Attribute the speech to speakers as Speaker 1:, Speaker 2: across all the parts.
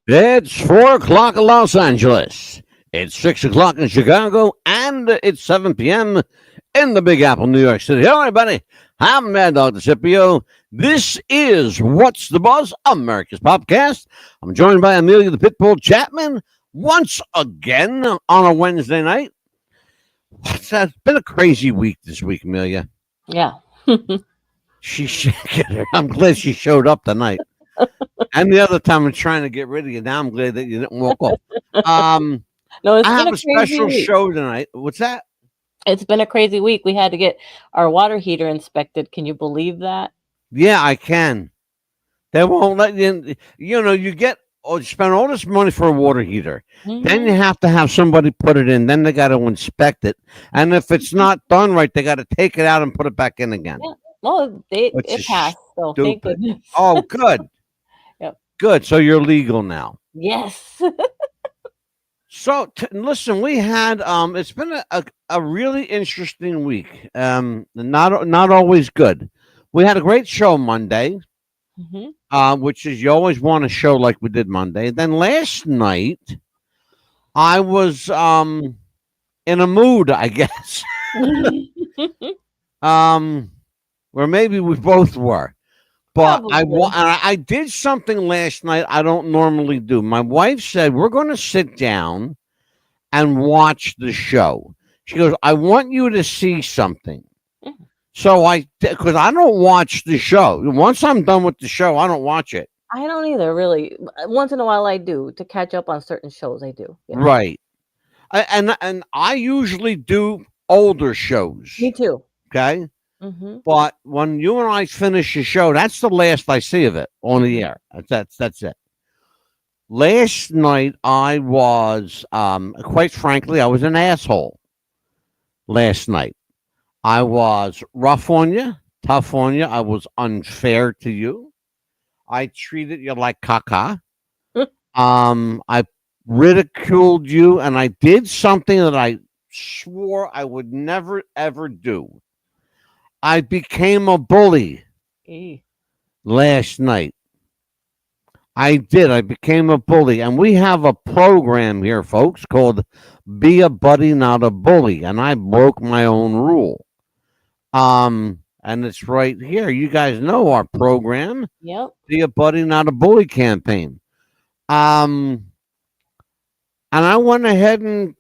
Speaker 1: It's 4 o'clock in Los Angeles. It's 6 o'clock in Chicago, and it's 7 p.m. in the Big Apple, New York City. Hello, everybody. I'm MadDog DiSipio. This is What's the Buzz, America's Popcast. I'm joined by Amelia the Pitbull Chapman once again on a Wednesday night. It's been a crazy week this week, Amelia.
Speaker 2: Yeah.
Speaker 1: I'm glad she showed up tonight. And the other time I'm trying to get rid of you. Now I'm glad that you didn't walk off.
Speaker 2: No, it's
Speaker 1: I
Speaker 2: been
Speaker 1: have
Speaker 2: a
Speaker 1: a
Speaker 2: crazy
Speaker 1: special
Speaker 2: week.
Speaker 1: show tonight. What's that?
Speaker 2: It's been a crazy week. We had to get our water heater inspected. Can you believe that?
Speaker 1: Yeah, I can. They won't let you in. You get you spend all this money for a water heater. Then you
Speaker 2: Hmm.
Speaker 1: have to have somebody put it in. Then they got to inspect it. And if it's not done right, they got to take it out and put it back in again,
Speaker 2: Yeah. Well,
Speaker 1: which
Speaker 2: it
Speaker 1: is
Speaker 2: passed, so thank
Speaker 1: stupid.
Speaker 2: goodness.
Speaker 1: Oh, good.
Speaker 2: Yep.
Speaker 1: Good. So you're legal now.
Speaker 2: Yes.
Speaker 1: So listen, we had it's been a really interesting week. Not always good. We had a great show Monday,
Speaker 2: Hmm.
Speaker 1: which is you always want a show like we did Monday. Then last night I was in a mood, I guess. um or maybe we both were. But
Speaker 2: Probably.
Speaker 1: I did something last night I don't normally do. My wife said we're going to sit down and watch the show. She goes, I want you to see something. So because I don't watch the show. Once I'm done with the show, I don't watch it.
Speaker 2: I don't either, really. Once in a while, I do to catch up on certain shows. I do. Yeah.
Speaker 1: Right. And I usually do older shows.
Speaker 2: Me too.
Speaker 1: Okay.
Speaker 2: Hmm.
Speaker 1: But when you and I finish the show, that's the last I see of it on the air. That's it. Last night I was quite frankly, I was an asshole last night. I was rough on you, tough on you. I was unfair to you. I treated you like caca. I ridiculed you, and I did something that I swore I would never ever do. I became a bully
Speaker 2: Eh.
Speaker 1: last night. I did. I became a bully, and we have a program here, folks, called "Be a Buddy, Not a Bully," and I broke my own rule. And it's right here. You guys know our program,
Speaker 2: Yep.
Speaker 1: "Be a Buddy, Not a Bully" campaign. Um, and I went ahead and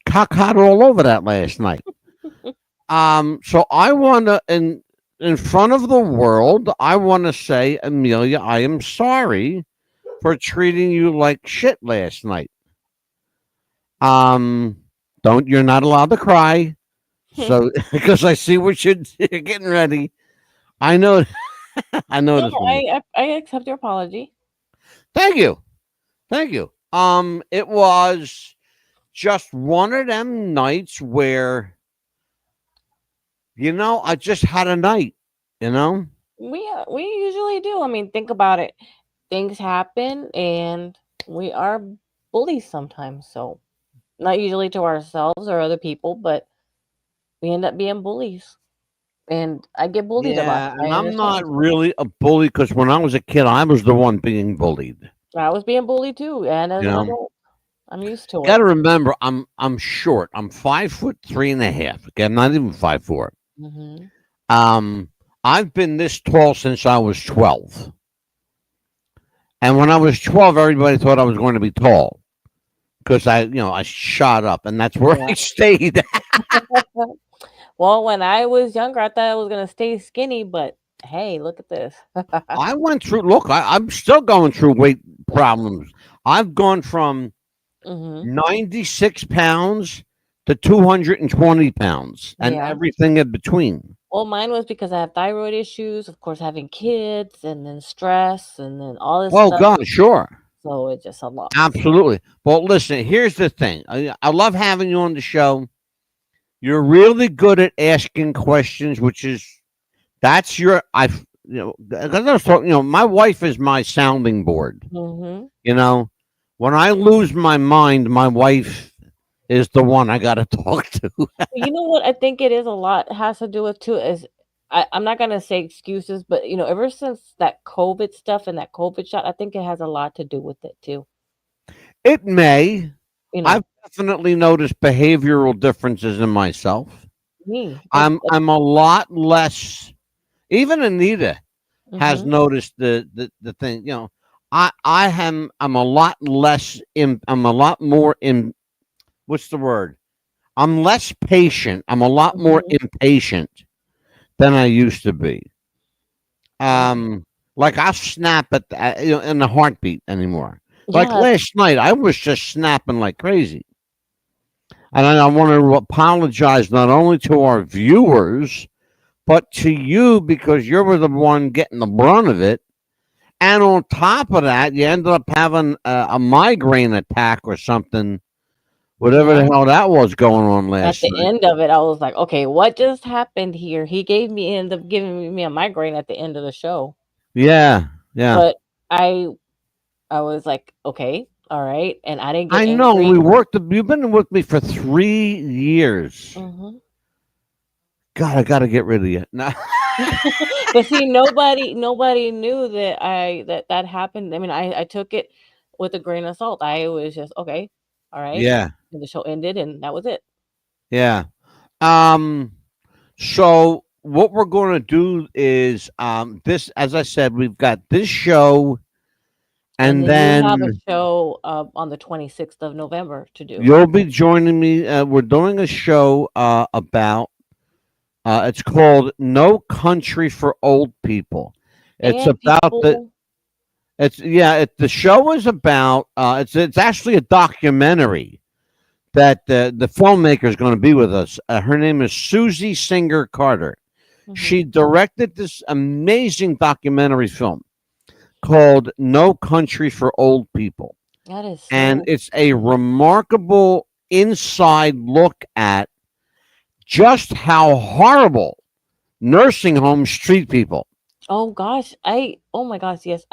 Speaker 1: cocked all over that last night. So I want to, in front of the world, I want to say, Amelia, I am sorry for treating you like shit last night. Um, don't you're not allowed to cry. So because I see what you're getting ready. I know, I know
Speaker 2: No,
Speaker 1: this one.
Speaker 2: I accept your apology.
Speaker 1: Thank you, thank you. It was just one of them nights where I just had a night. You know,
Speaker 2: We usually do. I mean, think about it. Things happen, and we are bullies sometimes. So not usually to ourselves or other people, but we end up being bullies. And I get bullied a lot.
Speaker 1: yeah,
Speaker 2: I
Speaker 1: and I'm not
Speaker 2: understand.
Speaker 1: really a bully because when I was a kid, I was the one being bullied.
Speaker 2: I was being bullied too, and as
Speaker 1: You
Speaker 2: an
Speaker 1: know,
Speaker 2: adult, I'm used to
Speaker 1: got
Speaker 2: it.
Speaker 1: to remember, I'm short. I'm 5'3.5". Okay, I'm not even 5'4".
Speaker 2: Hmm.
Speaker 1: Um, I've been this tall since I was 12, and when I was 12, everybody thought I was going to be tall because I shot up, and that's where
Speaker 2: Yeah.
Speaker 1: I stayed.
Speaker 2: Well, when I was younger, I thought I was gonna stay skinny, but hey, look at this.
Speaker 1: I went through. Look, I'm still going through weight problems. I've gone from
Speaker 2: Hmm.
Speaker 1: 96 pounds to 220 pounds and
Speaker 2: Yeah.
Speaker 1: everything in between.
Speaker 2: Well, mine was because I have thyroid issues, of course, having kids, and then stress, and then all this
Speaker 1: Oh,
Speaker 2: stuff.
Speaker 1: God, sure.
Speaker 2: So it's just a lot.
Speaker 1: Absolutely. But listen, here's the thing. I love having you on the show. You're really good at asking questions, which is that's your I've 'cause I was talking, my wife is my sounding board.
Speaker 2: Hmm.
Speaker 1: You know, when I lose my mind, my wife is the one I got to talk to.
Speaker 2: You know what? I think it is a lot. It has to do with too is I'm not gonna say excuses, but ever since that COVID stuff and that COVID shot, I think it has a lot to do with it too.
Speaker 1: It may.
Speaker 2: You
Speaker 1: I've
Speaker 2: know,
Speaker 1: definitely noticed behavioral differences in myself.
Speaker 2: me.
Speaker 1: I'm a lot less. Even Anita has
Speaker 2: Mm-hmm.
Speaker 1: noticed the thing. I'm a lot less. I'm a lot more in. What's the word? I'm less patient. I'm a lot more
Speaker 2: Mm-hmm.
Speaker 1: impatient than I used to be.
Speaker 2: Oh,
Speaker 1: Like I snap in a heartbeat anymore. Like
Speaker 2: yeah.
Speaker 1: last night, I was just snapping like crazy. And I want to apologize not only to our viewers, but to you because you were the one getting the brunt of it. And on top of that, you ended up having a migraine attack or something, whatever the
Speaker 2: Yeah.
Speaker 1: hell that was going on
Speaker 2: At
Speaker 1: last
Speaker 2: the
Speaker 1: night.
Speaker 2: end of it, I was like, okay, what just happened here? He ended up giving me a migraine at the end of the show.
Speaker 1: Yeah, yeah.
Speaker 2: But I I was like, okay, all right. And I didn't get
Speaker 1: I know.
Speaker 2: angry.
Speaker 1: You've been with me for 3 years.
Speaker 2: Hmm.
Speaker 1: God, I got to get rid of you. No.
Speaker 2: But see, nobody knew that happened. I mean, I took it with a grain of salt. I was just okay, all right.
Speaker 1: Yeah,
Speaker 2: And the show ended, and that was it.
Speaker 1: yeah. Um. So what we're going to do is this. As I said, we've got this show,
Speaker 2: And
Speaker 1: and
Speaker 2: then you have a
Speaker 1: then
Speaker 2: show on the 26th of November to do.
Speaker 1: you'll be joining me. We're doing a show about. It's called "No Country for Old People." It's
Speaker 2: And
Speaker 1: about the.
Speaker 2: people,
Speaker 1: It's yeah. The show is about. It's actually a documentary that the filmmaker is going to be with us. Her name is Susie Singer Carter.
Speaker 2: hmm
Speaker 1: She directed this amazing documentary film called No Country for Old People.
Speaker 2: that is
Speaker 1: And
Speaker 2: so.
Speaker 1: it's a remarkable inside look at just how horrible nursing homes treat people.
Speaker 2: Oh gosh, oh my gosh, yes.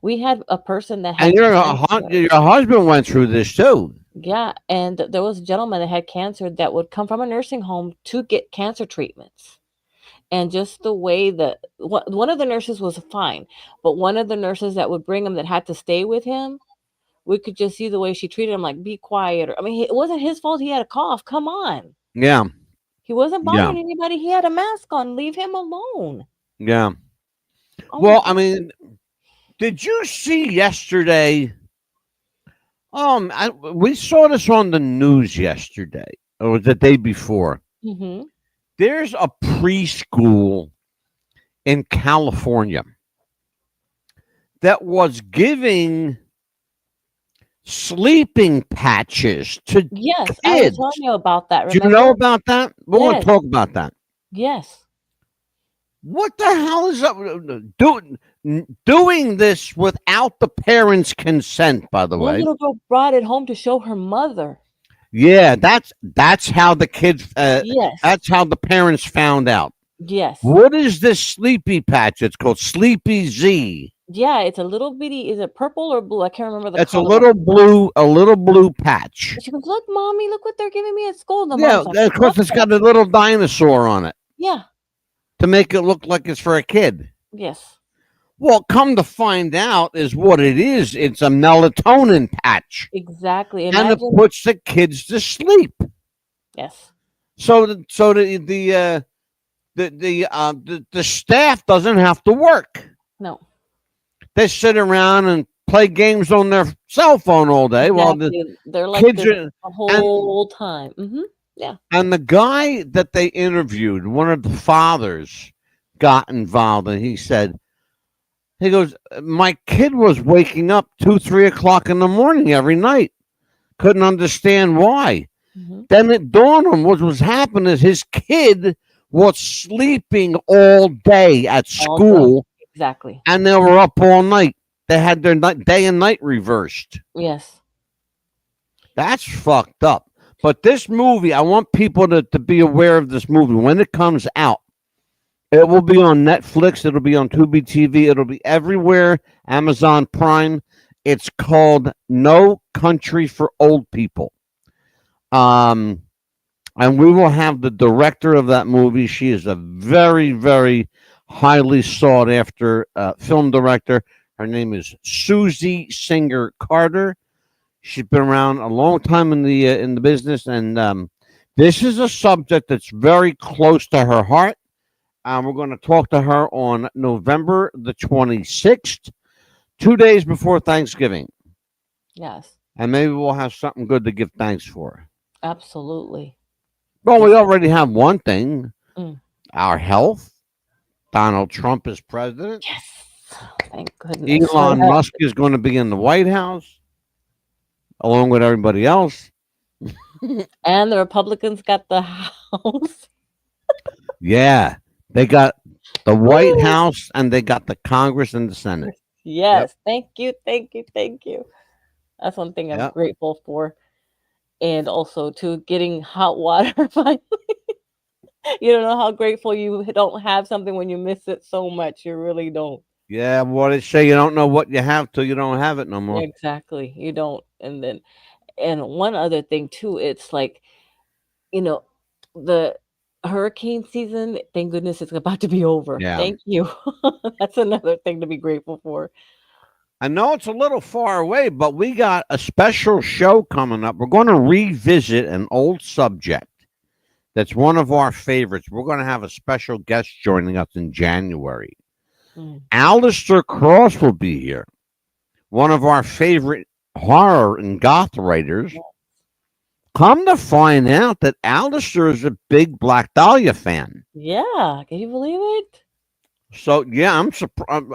Speaker 2: We had a person that
Speaker 1: And
Speaker 2: had cancer.
Speaker 1: your husband went through this too.
Speaker 2: Yeah, and there was a gentleman that had cancer that would come from a nursing home to get cancer treatments. And just the way that one of the nurses was fine, but one of the nurses that would bring him that had to stay with him, we could just see the way she treated him, like, be quiet. Or, I mean, it wasn't his fault. He had a cough. Come on.
Speaker 1: Yeah,
Speaker 2: He wasn't
Speaker 1: yeah,
Speaker 2: bothering anybody. He had a mask on. Leave him alone.
Speaker 1: yeah.
Speaker 2: Oh my
Speaker 1: Well, I
Speaker 2: God.
Speaker 1: mean, did you see yesterday? We saw this on the news yesterday, or the day before.
Speaker 2: Mm-hmm.
Speaker 1: There's a preschool in California that was giving sleeping patches to
Speaker 2: Yes, I was telling
Speaker 1: kids.
Speaker 2: you about that.
Speaker 1: Do you know
Speaker 2: Remember?
Speaker 1: about that? We're going to
Speaker 2: Yes.
Speaker 1: talk about that.
Speaker 2: Yes.
Speaker 1: What the hell is up doing this without the parents' consent? By the
Speaker 2: One
Speaker 1: way,
Speaker 2: little girl brought it home to show her mother.
Speaker 1: yeah, that's how the kids.
Speaker 2: Yes.
Speaker 1: That's how the parents found out.
Speaker 2: Yes.
Speaker 1: What is this sleepy patch? It's called Sleepy Z.
Speaker 2: Yeah, it's a little bitty. Is it purple or blue? I can't remember the
Speaker 1: It's
Speaker 2: color.
Speaker 1: a little blue patch.
Speaker 2: She goes, "Look, mommy, look what they're giving me at school." The
Speaker 1: Yeah,
Speaker 2: mom's like,
Speaker 1: of
Speaker 2: "What
Speaker 1: course, it's
Speaker 2: the?"
Speaker 1: got a little dinosaur on it
Speaker 2: Yeah.
Speaker 1: to make it look like it's for a kid.
Speaker 2: Yes.
Speaker 1: Well, come to find out, is what it is. It's a melatonin patch,
Speaker 2: Exactly.
Speaker 1: and it
Speaker 2: Imagine.
Speaker 1: puts the kids to sleep.
Speaker 2: Yes.
Speaker 1: So the staff doesn't have to work.
Speaker 2: No.
Speaker 1: They sit around and play games on their cell phone all day while the
Speaker 2: Exactly. They're like
Speaker 1: kids
Speaker 2: this
Speaker 1: are
Speaker 2: the
Speaker 1: and
Speaker 2: whole time. Mm-hmm. Yeah.
Speaker 1: and the guy that they interviewed, one of the fathers, got involved, and he goes, my kid was waking up 2, 3 o'clock in the morning every night. Couldn't understand why.
Speaker 2: Mm-hmm.
Speaker 1: Then it dawned on him what was happening is his kid was sleeping all day at
Speaker 2: All day.
Speaker 1: school,
Speaker 2: Exactly.
Speaker 1: and they were up all night. They had their day and night reversed.
Speaker 2: Yes.
Speaker 1: That's fucked up. But this movie, I want people to be aware of this movie. When it comes out, it will be on Netflix. It'll be on Tubi TV. It'll be everywhere. Amazon Prime. It's called No Country for Old People. Um, and we will have the director of that movie. She is a very, very highly sought after film director. Her name is Susie Singer Carter. She's been around a long time in the business, and this is a subject that's very close to her heart. We're going to talk to her on November the 26th, 2 days before Thanksgiving,
Speaker 2: Yes,
Speaker 1: and maybe we'll have something good to give thanks for.
Speaker 2: absolutely.
Speaker 1: Well, we already have one thing:
Speaker 2: Mm.
Speaker 1: our health. Donald Trump is president.
Speaker 2: Yes. Thank goodness for
Speaker 1: Elon
Speaker 2: that.
Speaker 1: Musk is going to be in the White House along with everybody else.
Speaker 2: And the Republicans got the House.
Speaker 1: Yeah, they got the White
Speaker 2: Woo!
Speaker 1: House and they got the Congress and the Senate.
Speaker 2: Yes. Thank you. Thank you. Thank you. That's one thing I'm
Speaker 1: Yep.
Speaker 2: grateful for. And also to getting hot water finally. You don't know how grateful you don't have something when you miss it so much. You really don't.
Speaker 1: Yeah, what they say, you don't know what you have till you don't have it no more.
Speaker 2: Exactly. You don't. And one other thing too, it's like, you know, the hurricane season, thank goodness it's about to be over.
Speaker 1: Yeah.
Speaker 2: Thank you. That's another thing to be grateful for.
Speaker 1: I know it's a little far away, but we got a special show coming up. We're going to revisit an old subject that's one of our favorites. We're going to have a special guest joining us in January.
Speaker 2: Mm.
Speaker 1: Alistair Cross will be here, one of our favorite horror and goth writers. Come to find out that Alistair is a big Black Dahlia fan.
Speaker 2: Yeah. Can you believe it?
Speaker 1: So yeah, I'm surprised.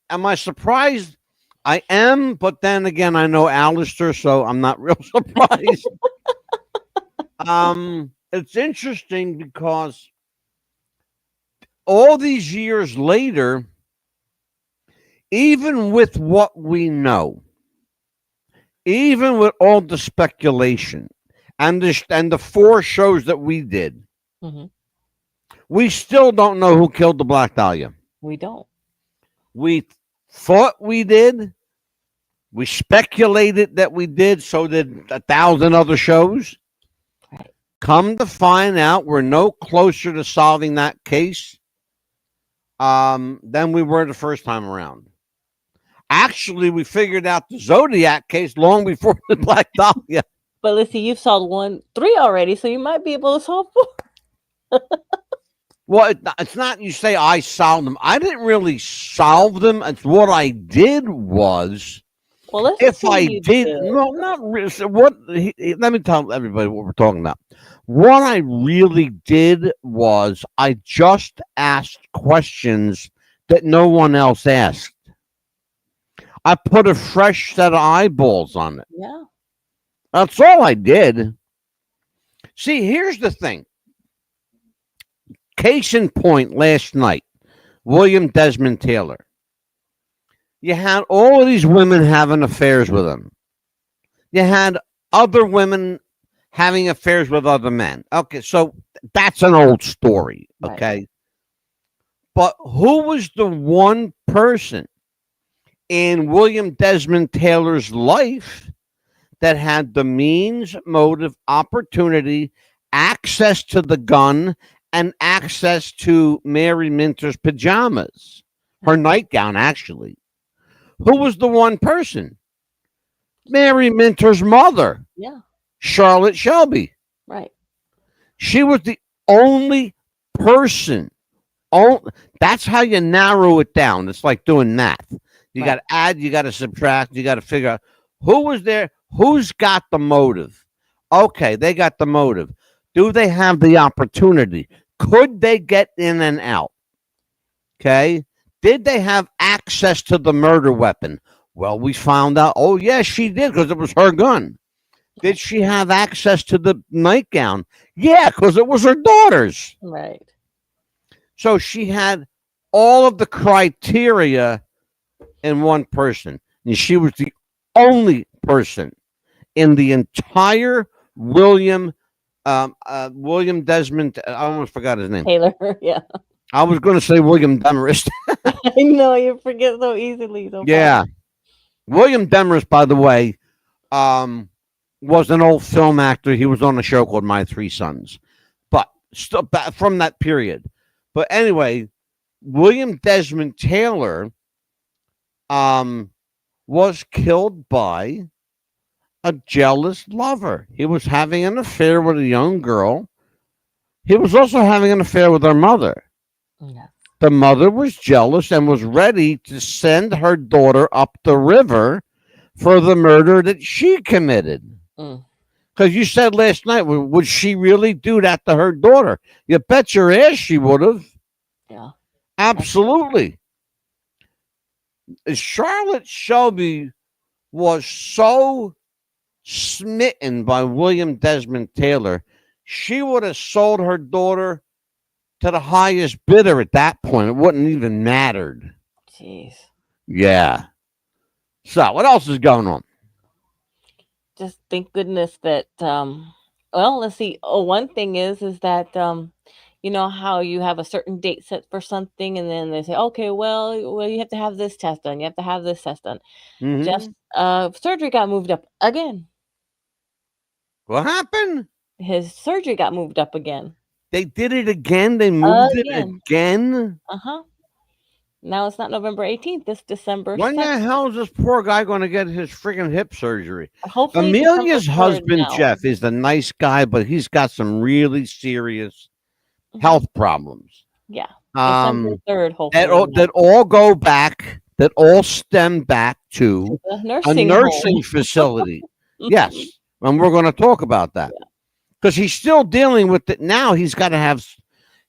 Speaker 1: Am I surprised? I am, but then again, I know Alistair, so I'm not real surprised. It's interesting because all these years later, even with what we know, even with all the speculation and the 4 shows that we did,
Speaker 2: Hmm.
Speaker 1: we still don't know who killed the Black Dahlia.
Speaker 2: We don't.
Speaker 1: We thought we did. We speculated that we did. So did 1,000 other shows.
Speaker 2: Right.
Speaker 1: Come to find out, we're no closer to solving that case than we were the first time around. Actually, we figured out the Zodiac case long before the Black Dahlia.
Speaker 2: But let's see, you've solved 3 already, so you might be able to solve 4.
Speaker 1: Well, it's not you say I solved them. I didn't really solve them. It's what I did was,
Speaker 2: Well, let's
Speaker 1: if
Speaker 2: see
Speaker 1: I
Speaker 2: you
Speaker 1: did,
Speaker 2: did.
Speaker 1: no, not really. So let me tell everybody what we're talking about. What I really did was I just asked questions that no one else asked. I put a fresh set of eyeballs on it.
Speaker 2: Yeah.
Speaker 1: That's all I did. See, here's the thing. Case in point, last night, William Desmond Taylor. You had all of these women having affairs with him. You had other women having affairs with other men. Okay, so that's an old story, okay? Right. But who was the one person in William Desmond Taylor's life that had the means, motive, opportunity, access to the gun, and access to Mary Minter's pajamas, her nightgown, actually? Who was the one person? Mary Minter's mother.
Speaker 2: Yeah.
Speaker 1: Charlotte Shelby.
Speaker 2: Right.
Speaker 1: She was the only person. That's how you narrow it down. It's like doing math. You got to add, you got to subtract, you got to figure out who was there, who's got the motive. Okay, they got the motive. Do they have the opportunity? Could they get in and out? Okay. Did they have access to the murder weapon? Well, we found out, oh, yes, she did because it was her gun. Did she have access to the nightgown? Yeah, because it was her daughter's.
Speaker 2: Right.
Speaker 1: So she had all of the criteria in one person. And she was the only person in the entire William Desmond, I almost forgot his name.
Speaker 2: Taylor, yeah.
Speaker 1: I was going to say William Demarest.
Speaker 2: I know, you forget so easily. So
Speaker 1: yeah. William Demarest, by the way, was an old film actor. He was on a show called My Three Sons, but still back from that period. But anyway, William Desmond Taylor um, was killed by a jealous lover. He was having an affair with a young girl. He was also having an affair with her mother.
Speaker 2: Yeah.
Speaker 1: The mother was jealous and was ready to send her daughter up the river for the murder that she committed.
Speaker 2: Mm.
Speaker 1: Because you said last night, would she really do that to her daughter? You bet your ass she would have.
Speaker 2: Yeah.
Speaker 1: Absolutely. Charlotte Shelby was so smitten by William Desmond Taylor, she would have sold her daughter to the highest bidder at that point. It wouldn't even mattered.
Speaker 2: Jeez.
Speaker 1: Yeah. So what else is going on?
Speaker 2: Just thank goodness that well, let's see. Oh, one thing is that you know how you have a certain date set for something and then they say, okay, well you have to have this test done. You have to have this test done. Jeff's
Speaker 1: Mm-hmm.
Speaker 2: surgery got moved up again.
Speaker 1: What happened?
Speaker 2: His surgery got moved up again.
Speaker 1: They did it again. They moved it
Speaker 2: Again.
Speaker 1: again.
Speaker 2: Uh-huh. Now it's not November 18th, it's December
Speaker 1: When the
Speaker 2: 2nd.
Speaker 1: hell is this poor guy going to get his friggin' hip surgery?
Speaker 2: Hopefully December
Speaker 1: Amelia's
Speaker 2: 3rd
Speaker 1: husband,
Speaker 2: now.
Speaker 1: Jeff, is a nice guy, but he's got some really serious
Speaker 2: Mhm.
Speaker 1: health problems.
Speaker 2: Yeah. December
Speaker 1: Um,
Speaker 2: 3rd,
Speaker 1: that
Speaker 2: hopefully.
Speaker 1: all,
Speaker 2: now.
Speaker 1: that all go back, that all stem back to
Speaker 2: The
Speaker 1: a
Speaker 2: nursing
Speaker 1: nursing
Speaker 2: home.
Speaker 1: facility. Yes, and we're going to talk about that because he's still dealing with it now. He's got to have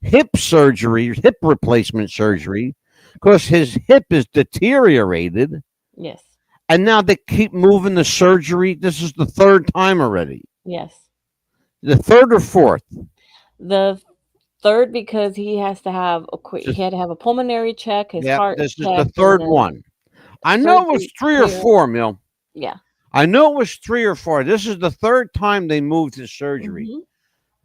Speaker 1: hip surgery, hip replacement surgery, because his hip is deteriorated.
Speaker 2: Yes.
Speaker 1: And now they keep moving the surgery. This is the third time already.
Speaker 2: Yes.
Speaker 1: The third or fourth?
Speaker 2: The third because he has to have he had to have a pulmonary check, his
Speaker 1: Yeah,
Speaker 2: heart
Speaker 1: this is the
Speaker 2: check, and
Speaker 1: third
Speaker 2: then
Speaker 1: one. I know it was
Speaker 2: surgery
Speaker 1: 3 or
Speaker 2: clear.
Speaker 1: 4, Mill.
Speaker 2: Yeah.
Speaker 1: I know it was 3 or 4. This is the third time they moved his surgery.
Speaker 2: hmm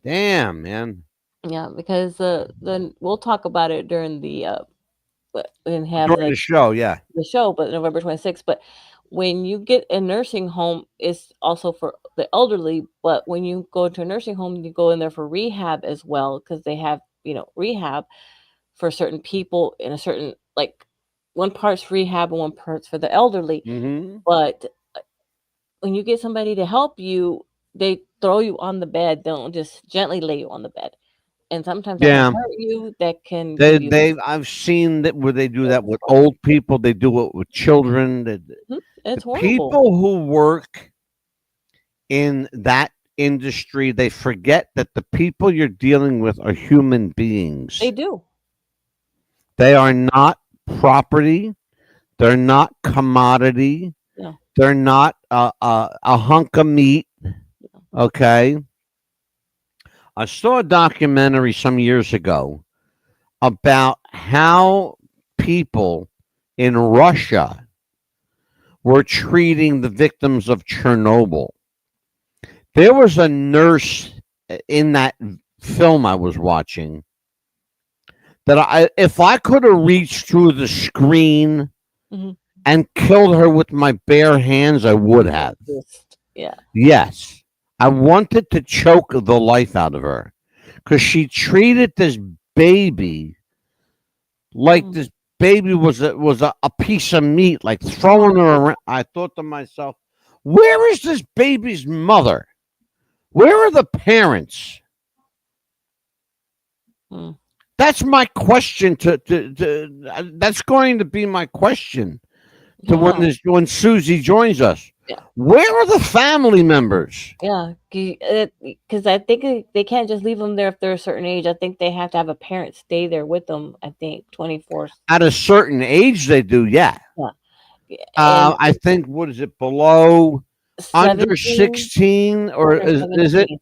Speaker 1: Damn, man.
Speaker 2: Yeah, because then we'll talk about it during the and have
Speaker 1: During the show, yeah.
Speaker 2: the show, but November 26th. But when you get a nursing home, it's also for the elderly. But when you go to a nursing home, you go in there for rehab as well because they have, rehab for certain people in a certain, like, one part's rehab and one part's for the elderly.
Speaker 1: Mm-hmm.
Speaker 2: But when you get somebody to help you, they throw you on the bed. They don't just gently lay you on the bed. And sometimes that can
Speaker 1: Yeah.
Speaker 2: hurt you. That can give you.
Speaker 1: I've seen that where they do that with old people. They do it with children. The
Speaker 2: It's horrible.
Speaker 1: people who work in that industry, they forget that the people you're dealing with are human beings.
Speaker 2: They do.
Speaker 1: They are not property. They're not commodity.
Speaker 2: No.
Speaker 1: They're not a hunk of meat. Okay. I saw a documentary some years ago about how people in Russia were treating the victims of Chernobyl. There was a nurse in that film I was watching that if I could have reached through the screen
Speaker 2: Mhm.
Speaker 1: and killed her with my bare hands, I would have.
Speaker 2: Yeah.
Speaker 1: Yes. I wanted to choke the life out of her because she treated this baby like
Speaker 2: Mhm.
Speaker 1: this baby was a piece of meat, like throwing her around. I thought to myself, where is this baby's mother? Where are the parents?
Speaker 2: Hmm.
Speaker 1: That's my question. That's going to be my question to
Speaker 2: Yeah.
Speaker 1: when Susie joins us.
Speaker 2: Yeah.
Speaker 1: Where are the family members?
Speaker 2: Yeah, because I think they can't just leave them there if they're a certain age. I think they have to have a parent stay there with them. I think 24.
Speaker 1: At a certain age, they do. Yeah.
Speaker 2: Yeah. And
Speaker 1: I think what is it below under
Speaker 2: 17
Speaker 1: 16 or
Speaker 2: or
Speaker 1: is it?
Speaker 2: 17.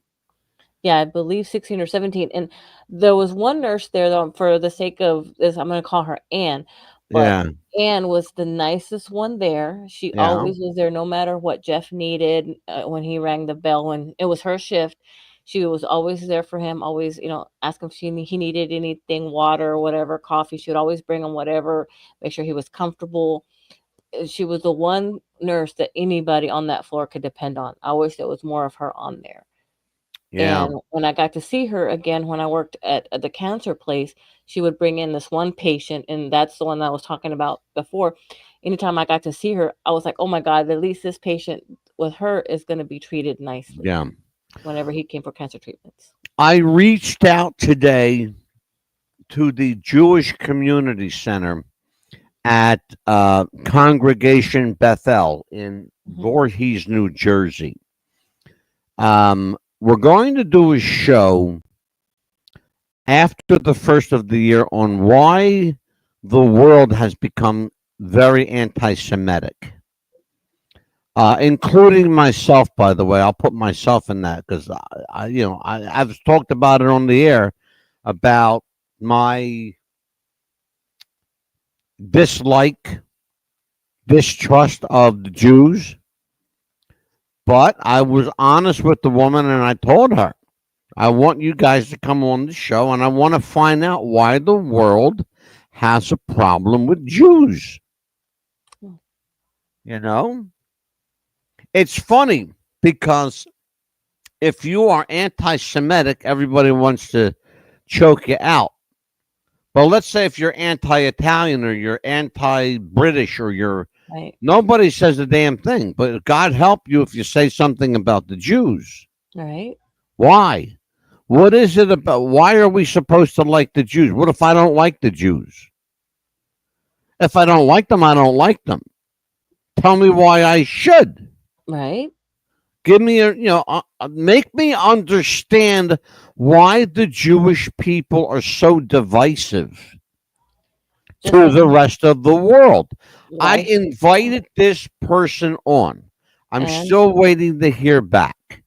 Speaker 2: Yeah, I believe 16 or 17. And there was one nurse there, though, for the sake of this, I'm going to call her Anne. But
Speaker 1: Yeah.
Speaker 2: Anne was the nicest one there. She
Speaker 1: Yeah.
Speaker 2: always was there no matter what Jeff needed when he rang the bell when it was her shift. She was always there for him, always, ask him if he needed anything, water or whatever, coffee. She would always bring him whatever, make sure he was comfortable. She was the one nurse that anybody on that floor could depend on. I wish there was more of her on there.
Speaker 1: Yeah.
Speaker 2: And when I got to see her again, when I worked at the cancer place, she would bring in this one patient, and that's the one that I was talking about before. Anytime I got to see her, I was like, oh my God, at least this patient with her is going to be treated nicely
Speaker 1: Yeah.
Speaker 2: whenever he came for cancer treatments.
Speaker 1: I reached out today to the Jewish Community Center at Congregation Bethel in
Speaker 2: Hmm.
Speaker 1: Voorhees, New Jersey. We're going to do a show after the first of the year on why the world has become very anti-Semitic, including myself. By the way, I'll put myself in that because I've talked about it on the air about my dislike, distrust of the Jews. But I was honest with the woman and I told her, I want you guys to come on the show and I want to find out why the world has a problem with Jews. You know, it's funny because if you are anti Semitic, everybody wants to choke you out. But let's say if you're anti Italian or you're anti British or you're
Speaker 2: Right.
Speaker 1: nobody says a damn thing. But God help you if you say something about the Jews.
Speaker 2: Right.
Speaker 1: Why? What is it about? Why are we supposed to like the Jews? What if I don't like the Jews? If I don't like them, I don't like them. Tell me why I should.
Speaker 2: Right.
Speaker 1: Give me make me understand why the Jewish people are so divisive
Speaker 2: Just
Speaker 1: to
Speaker 2: like
Speaker 1: the rest of the world. I
Speaker 2: life.
Speaker 1: invited this person on. I'm
Speaker 2: And
Speaker 1: still waiting to hear back.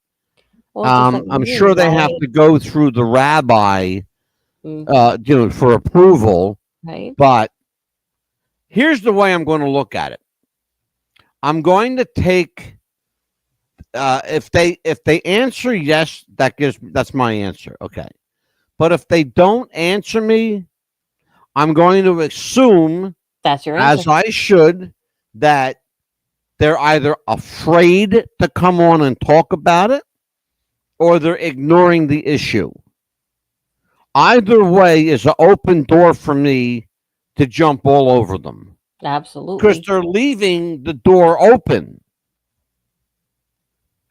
Speaker 2: well, just like
Speaker 1: I'm
Speaker 2: me,
Speaker 1: sure they
Speaker 2: why?
Speaker 1: have to go through the rabbi,
Speaker 2: Mm,
Speaker 1: for approval.
Speaker 2: right.
Speaker 1: But here's the way I'm going to look at it. I'm going to take if they answer yes, that's my answer. Okay. But if they don't answer me, I'm going to assume,
Speaker 2: That's your answer.
Speaker 1: as I should, that they're either afraid to come on and talk about it or they're ignoring the issue. Either way is an open door for me to jump all over them because
Speaker 2: Absolutely.
Speaker 1: they're leaving the door open.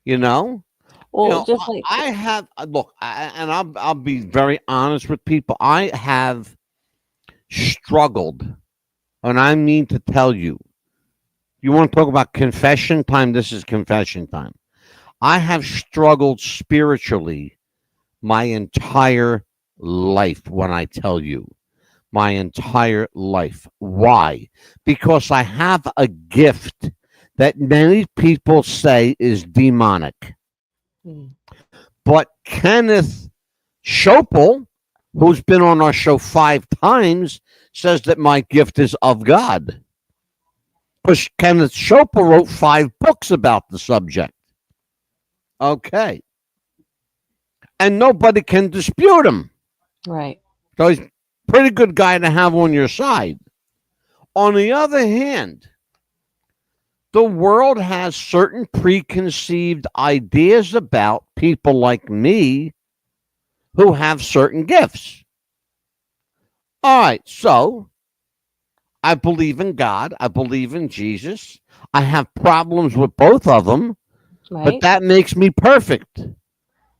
Speaker 1: You know, you
Speaker 2: Well,
Speaker 1: know.
Speaker 2: just like
Speaker 1: I have look, and I'll be very honest with people. I have struggled, and I mean to tell you. You want to talk about confession time? This is confession time. I have struggled spiritually my entire life. When I tell you, my entire life. Why? Because I have a gift that many people say is demonic.
Speaker 2: mm,
Speaker 1: But Kenneth Schopel, who's been on our show 5 times, says that my gift is of God. Because Kenneth Schopel wrote 5 books about the subject. Okay. And nobody can dispute him.
Speaker 2: right.
Speaker 1: So he's a pretty good guy to have on your side. On the other hand, the world has certain preconceived ideas about people like me who have certain gifts. All right, so I believe in God, I believe in Jesus. I have problems with both of them, but
Speaker 2: Right.
Speaker 1: that makes me perfect.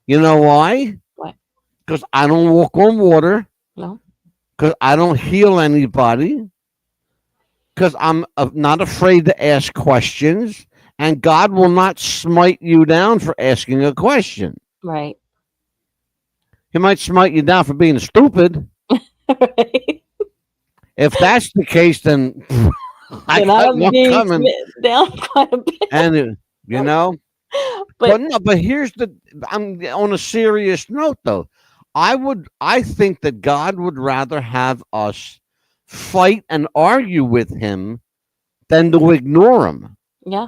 Speaker 1: You know why?
Speaker 2: What?
Speaker 1: Because I don't walk on water,
Speaker 2: No.
Speaker 1: because I don't heal anybody, because I'm not afraid to ask questions, and God will not smite you down for asking a question.
Speaker 2: Right.
Speaker 1: He might smite you down for being stupid.
Speaker 2: Right.
Speaker 1: If that's the case, then I
Speaker 2: Then
Speaker 1: got
Speaker 2: I'm
Speaker 1: one
Speaker 2: being
Speaker 1: coming.
Speaker 2: smitten down quite a bit.
Speaker 1: And you know,
Speaker 2: But
Speaker 1: but no, but here's the. I'm on a serious note though. I think that God would rather have us fight and argue with him than to ignore him.
Speaker 2: yeah,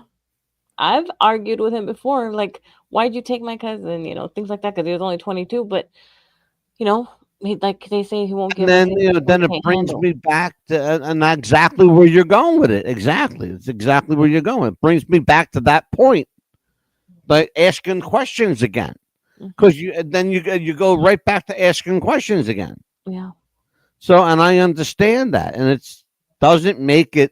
Speaker 2: I've argued with him before. Like, why'd you take my cousin? Things like that. Because he was only 22. But you know, like they say, he won't
Speaker 1: And
Speaker 2: give us
Speaker 1: then
Speaker 2: anything we
Speaker 1: then it
Speaker 2: can't
Speaker 1: brings
Speaker 2: handle.
Speaker 1: me back to and exactly where you're going with it. Exactly, it's exactly where you're going. It brings me back to that point, like asking questions again,
Speaker 2: Hmm.
Speaker 1: because you go right back to asking questions again.
Speaker 2: Yeah.
Speaker 1: So, and I understand that, and it's doesn't make it.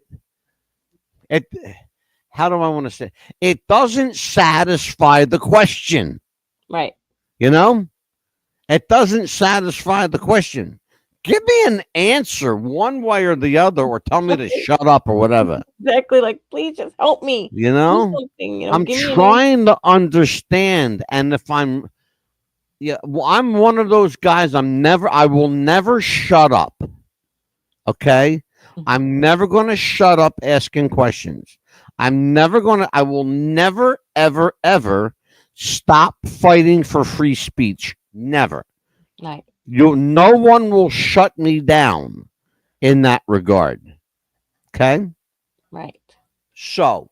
Speaker 1: How do I want to say? It doesn't satisfy the question.
Speaker 2: Right.
Speaker 1: You know, it doesn't satisfy the question. Give me an answer one way or the other, or tell me to shut up or whatever.
Speaker 2: Exactly. Like, please just help me.
Speaker 1: You
Speaker 2: Do
Speaker 1: know,
Speaker 2: something.
Speaker 1: I'm
Speaker 2: Give me an answer.
Speaker 1: trying to understand, and if I'm, yeah, well, I'm one of those guys. I will never shut up. Okay,
Speaker 2: Hmm.
Speaker 1: I'm never going to shut up asking questions. I will never, ever, ever stop fighting for free speech. Never.
Speaker 2: Right.
Speaker 1: No one will shut me down in that regard. Okay.
Speaker 2: Right.
Speaker 1: So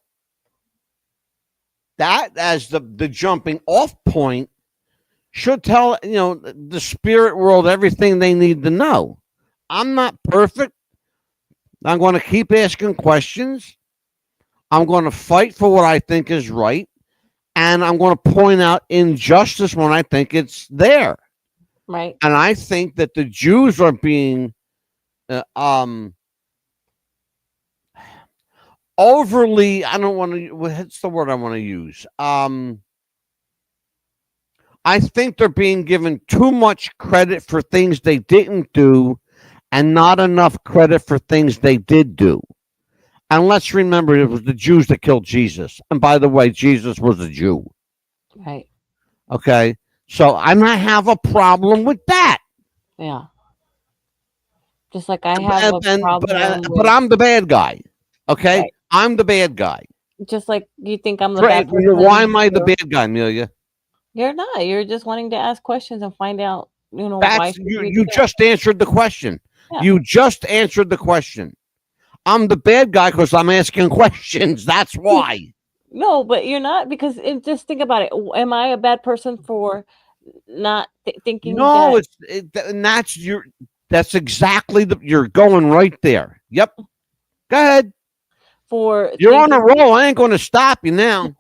Speaker 1: that as the jumping off point should tell the spirit world everything they need to know. I'm not perfect. I'm going to keep asking questions. I'm going to fight for what I think is right, and I'm going to point out injustice when I think it's there.
Speaker 2: Right.
Speaker 1: And I think that the Jews are being uh, um overly, I don't want to, what's the word I want to use, I think they're being given too much credit for things they didn't do and not enough credit for things they did do. And let's remember, it was the Jews that killed Jesus. And by the way, Jesus was a Jew.
Speaker 2: Right.
Speaker 1: Okay. So I might have a problem with that.
Speaker 2: Yeah. Just like I have a problem
Speaker 1: But
Speaker 2: with.
Speaker 1: I'm the bad guy. Okay.
Speaker 2: Right.
Speaker 1: I'm the bad guy.
Speaker 2: Just like you think I'm the bad
Speaker 1: Why
Speaker 2: person
Speaker 1: am I the
Speaker 2: for.
Speaker 1: bad guy, Amelia?
Speaker 2: You're not. You're just wanting to ask questions and find out, why
Speaker 1: That's
Speaker 2: should
Speaker 1: you.
Speaker 2: we do
Speaker 1: You
Speaker 2: that?
Speaker 1: just answered the question.
Speaker 2: Yeah.
Speaker 1: You just answered the question. I'm the bad guy because I'm asking questions. That's why.
Speaker 2: No, but you're not, because just think about it. Am I a bad person for not thinking
Speaker 1: No,
Speaker 2: that
Speaker 1: and that's your. That's exactly you're going right there. Yep. Go ahead.
Speaker 2: for
Speaker 1: You're on a
Speaker 2: thinking,
Speaker 1: roll. I ain't going to stop you now.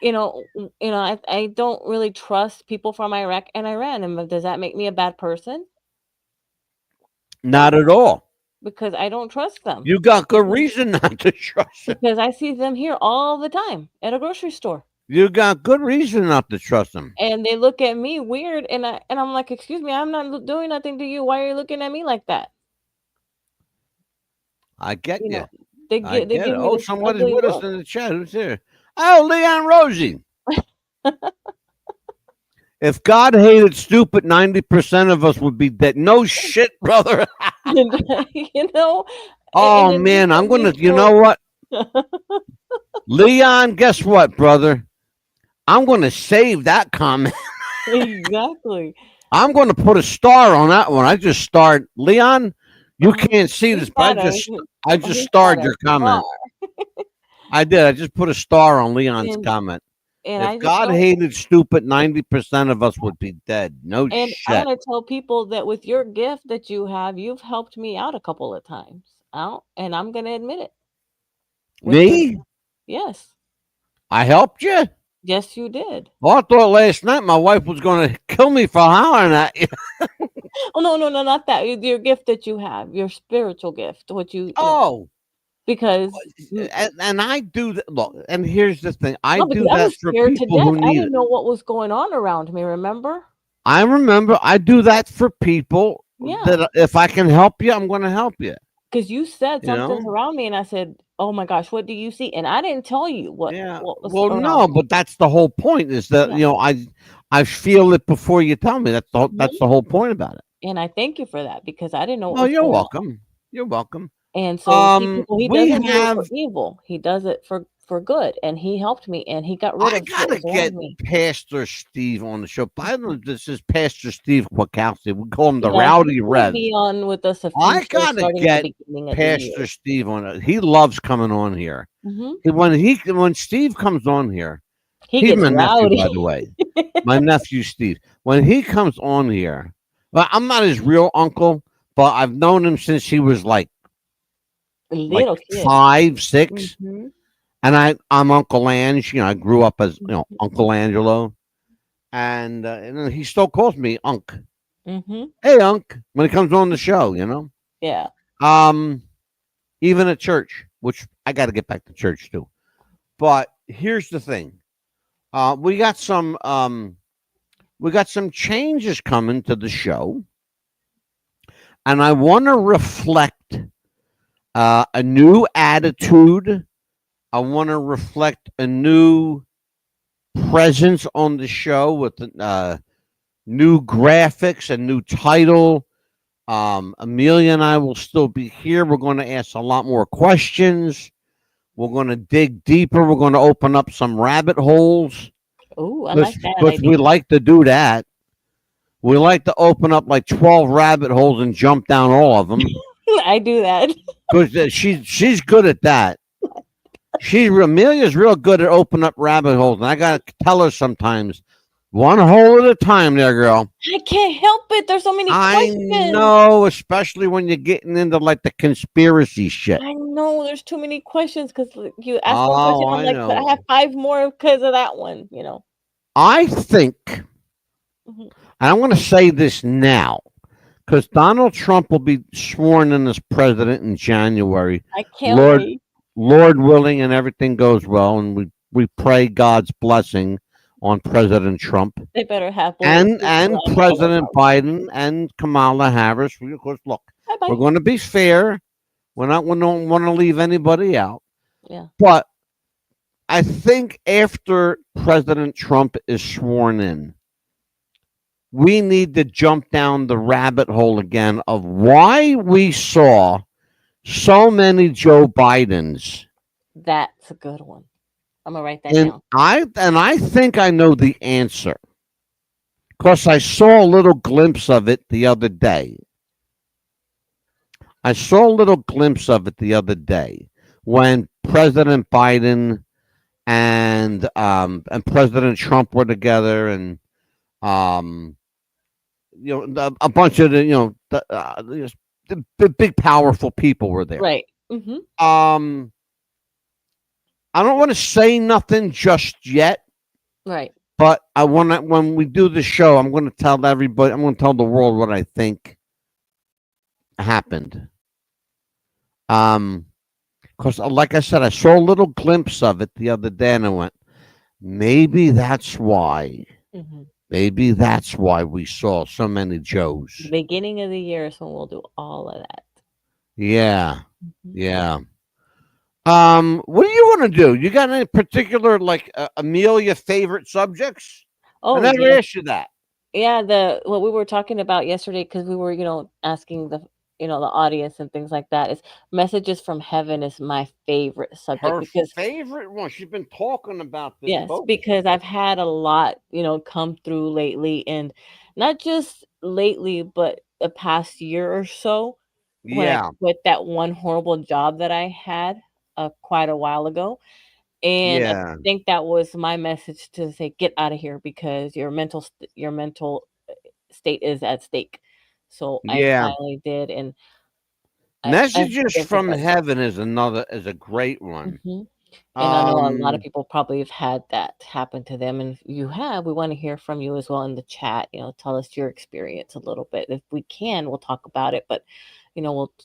Speaker 2: I don't really trust people from Iraq and Iran. And does that make me a bad person?
Speaker 1: Not
Speaker 2: No,
Speaker 1: at all.
Speaker 2: because I don't trust them.
Speaker 1: You got good
Speaker 2: Because
Speaker 1: reason not to trust them.
Speaker 2: because I see them here all the time at a grocery store.
Speaker 1: You got good reason not to trust them.
Speaker 2: And they look at me weird, and I'm like, "Excuse me, I'm not doing nothing to you. Why are you looking at me like that?"
Speaker 1: I get
Speaker 2: You
Speaker 1: you.
Speaker 2: know, they
Speaker 1: I
Speaker 2: give
Speaker 1: get it.
Speaker 2: me
Speaker 1: Oh,
Speaker 2: this
Speaker 1: somebody's
Speaker 2: ugly
Speaker 1: with us
Speaker 2: look.
Speaker 1: in the chat. Who's here? Oh, Leon Rosie. If God hated stupid, 90% of us would be dead. No shit, brother.
Speaker 2: And, you know, and
Speaker 1: Oh
Speaker 2: then you
Speaker 1: man, I'm
Speaker 2: put me
Speaker 1: gonna. You
Speaker 2: for.
Speaker 1: know what, Leon? Guess what, brother? I'm gonna save that comment.
Speaker 2: Exactly.
Speaker 1: I'm gonna put a star on that one. I just starred Leon. You can't see
Speaker 2: He
Speaker 1: this, but
Speaker 2: got
Speaker 1: I just
Speaker 2: he got
Speaker 1: starred
Speaker 2: a
Speaker 1: your
Speaker 2: star,
Speaker 1: comment. I did. I just put a star on Leon's
Speaker 2: and
Speaker 1: comment.
Speaker 2: I
Speaker 1: If
Speaker 2: just
Speaker 1: God
Speaker 2: don't.
Speaker 1: hated stupid, 90% of us would be dead. No
Speaker 2: And I
Speaker 1: shit.
Speaker 2: want to tell people that with your gift that you have, you've helped me out a couple of times out, and I'm gonna admit it. With your
Speaker 1: Me?
Speaker 2: gift. Yes,
Speaker 1: I helped you?
Speaker 2: yes, you did.
Speaker 1: Well, I thought last night my wife was going to kill me for hollering at you.
Speaker 2: Oh, no, no, no, not that. Your gift that you have, your spiritual gift, what
Speaker 1: Oh,
Speaker 2: because
Speaker 1: and I do that. Look, and here's the thing I
Speaker 2: no, because
Speaker 1: do
Speaker 2: I
Speaker 1: that
Speaker 2: was
Speaker 1: for
Speaker 2: scared to
Speaker 1: people
Speaker 2: death.
Speaker 1: who
Speaker 2: I
Speaker 1: need it.
Speaker 2: didn't know what was going on around me. Remember?
Speaker 1: I remember I do that for people
Speaker 2: Yeah,
Speaker 1: that if I can help you, I'm going to help you.
Speaker 2: because you said
Speaker 1: You
Speaker 2: something's
Speaker 1: know?
Speaker 2: around me, and I said, "Oh my gosh, what do you see?" And I didn't tell you
Speaker 1: Yeah.
Speaker 2: what was
Speaker 1: Well,
Speaker 2: around
Speaker 1: no,
Speaker 2: me.
Speaker 1: but that's the whole point is that,
Speaker 2: Yeah.
Speaker 1: I feel it before you tell me. That's
Speaker 2: Mhm.
Speaker 1: the whole point about it.
Speaker 2: And I thank you for that because I didn't know what
Speaker 1: Well,
Speaker 2: was
Speaker 1: you're
Speaker 2: going on.
Speaker 1: welcome. You're welcome.
Speaker 2: And so he
Speaker 1: We
Speaker 2: doesn't do it
Speaker 1: have
Speaker 2: for evil. He does it for good. And he helped me, and he got rid
Speaker 1: I
Speaker 2: of what
Speaker 1: gotta
Speaker 2: was
Speaker 1: get
Speaker 2: around me.
Speaker 1: Pastor Steve on the show. I don't know if this is Pastor Steve Kwakowski. We call him the
Speaker 2: Yeah, he's
Speaker 1: Rowdy
Speaker 2: gonna
Speaker 1: Rev.
Speaker 2: be on with us a few
Speaker 1: I
Speaker 2: shows
Speaker 1: gotta
Speaker 2: starting at the
Speaker 1: get
Speaker 2: beginning of the year.
Speaker 1: Pastor Steve on it. He loves coming on here.
Speaker 2: Hmm.
Speaker 1: When Steve comes on here,
Speaker 2: He
Speaker 1: he's
Speaker 2: gets
Speaker 1: my nephew,
Speaker 2: rowdy.
Speaker 1: by the way. My nephew Steve. When he comes on here, But I'm not his real uncle, but I've known him since he was
Speaker 2: A
Speaker 1: like
Speaker 2: little kid.
Speaker 1: 5, 6.
Speaker 2: Mm-hmm.
Speaker 1: And I'm Uncle Ange. I grew up as Uncle Angelo, and then he still calls me Unc.
Speaker 2: Mm-hmm.
Speaker 1: Hey, Unc, when he comes on the show.
Speaker 2: Yeah.
Speaker 1: Um, even at church, which I got to get back to church too. But here's the thing: we got some changes coming to the show, and I want to reflect a new attitude. I want to reflect a new presence on the show with new graphics, a new title. Amelia and I will still be here. We're going to ask a lot more questions. We're going to dig deeper. We're going to open up some rabbit holes
Speaker 2: Oh, I like that
Speaker 1: because we
Speaker 2: idea.
Speaker 1: like to do that. We like to open up like 12 rabbit holes and jump down all of them
Speaker 2: I do that.
Speaker 1: because she's good at that. Amelia's real good at opening up rabbit holes, and I gotta tell her sometimes, one hole at a time, there, girl.
Speaker 2: I can't help it. There's so many
Speaker 1: I
Speaker 2: questions.
Speaker 1: know, especially when you're getting into like the conspiracy shit.
Speaker 2: I know there's too many questions because you ask one question,
Speaker 1: Oh,
Speaker 2: I'm
Speaker 1: I
Speaker 2: like, but I
Speaker 1: know.
Speaker 2: have 5 more because of that one.
Speaker 1: I think,
Speaker 2: Mhm.
Speaker 1: and I'm going to say this now, because Donald Trump will be sworn in as president in January.
Speaker 2: I can't
Speaker 1: Lord,
Speaker 2: wait.
Speaker 1: Lord willing, and everything goes well, and we pray God's blessing on President Trump.
Speaker 2: They better have
Speaker 1: and
Speaker 2: bulletproof
Speaker 1: and
Speaker 2: glass all
Speaker 1: President
Speaker 2: around.
Speaker 1: Biden and Kamala Harris. Of course, look,
Speaker 2: Bye bye.
Speaker 1: we're going to be fair. We don't want to leave anybody out.
Speaker 2: Yeah.
Speaker 1: But I think after President Trump is sworn in, we need to jump down the rabbit hole again of why we saw so many Joe Bidens.
Speaker 2: That's a good one. I'm gonna write that
Speaker 1: And
Speaker 2: down.
Speaker 1: I think I know the answer because I saw a little glimpse of it the other day. I saw a little glimpse of it the other day when President Biden and President Trump were together, and um, a bunch of the big powerful people were there.
Speaker 2: Right. Mm-hmm.
Speaker 1: Um, I don't want to say nothing just yet,
Speaker 2: Right.
Speaker 1: but I want to when we do the show, I'm going to tell everybody, I'm going to tell the world what I think happened. Because like I said, I saw a little glimpse of it the other day, and I went, maybe that's why.
Speaker 2: Mm-hmm.
Speaker 1: Maybe that's why we saw so many Joes.
Speaker 2: Beginning of the year is when we'll do all of that.
Speaker 1: Yeah,
Speaker 2: Mhm.
Speaker 1: yeah. What do you want to do? You got any particular like Amelia favorite subjects? I
Speaker 2: Oh
Speaker 1: never
Speaker 2: yeah.
Speaker 1: asked you that.
Speaker 2: Yeah, the what we were talking about yesterday because we were, asking the audience and things like that is messages from heaven is my favorite subject
Speaker 1: Her
Speaker 2: because
Speaker 1: favorite one. She's been talking about this,
Speaker 2: yes,
Speaker 1: folks.
Speaker 2: because I've had a lot, come through lately and not just lately, but the past year or so when I
Speaker 1: Yeah,
Speaker 2: quit that one horrible job that I had quite a while ago. And I
Speaker 1: yeah,
Speaker 2: think that was my message to say, get out of here because your mental state is at stake. So I
Speaker 1: yeah.
Speaker 2: finally did, and I
Speaker 1: Messages
Speaker 2: forgive the
Speaker 1: from
Speaker 2: person.
Speaker 1: heaven is a great one.
Speaker 2: Hmm. And I know a lot of
Speaker 1: Um,
Speaker 2: people probably have had that happen to them. And if you have, we want to hear from you as well in the chat. Tell us your experience a little bit. If we can, we'll talk about it. But we're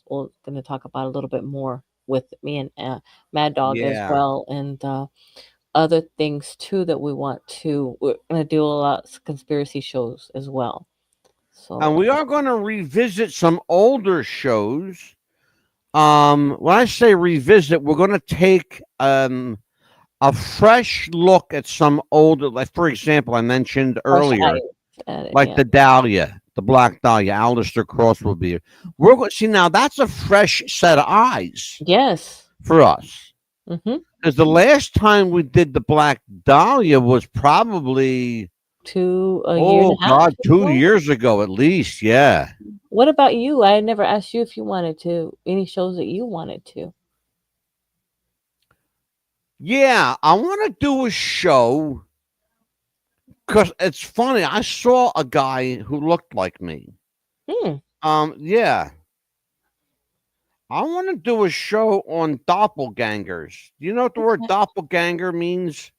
Speaker 2: going to talk about a little bit more with me and Mad Dog as
Speaker 1: yeah.
Speaker 2: well, and other things too that we want to. We're going to do a lot of conspiracy shows as well.
Speaker 1: And
Speaker 2: So
Speaker 1: we are going to revisit some older shows. When I say revisit, we're going to take a fresh look at some older, like for example, I mentioned
Speaker 2: fresh
Speaker 1: earlier,
Speaker 2: eyes at it.
Speaker 1: like
Speaker 2: Yeah.
Speaker 1: the Dahlia, the Black Dahlia, Alistair Cross will be here. We're going to see now that's a fresh set of eyes
Speaker 2: Yes.
Speaker 1: for us.
Speaker 2: Mm-hmm.
Speaker 1: Because the last time we did the Black Dahlia was probably,
Speaker 2: To a year and
Speaker 1: oh
Speaker 2: a half
Speaker 1: God,
Speaker 2: or
Speaker 1: two
Speaker 2: so.
Speaker 1: years ago at least. Yeah.
Speaker 2: What about you? I never asked you if you wanted to any shows that you wanted to.
Speaker 1: Yeah. I want to do a show because it's funny. I saw a guy who looked like me.
Speaker 2: Hmm.
Speaker 1: Yeah. I want to do a show on doppelgangers. Do you know what the word doppelganger means?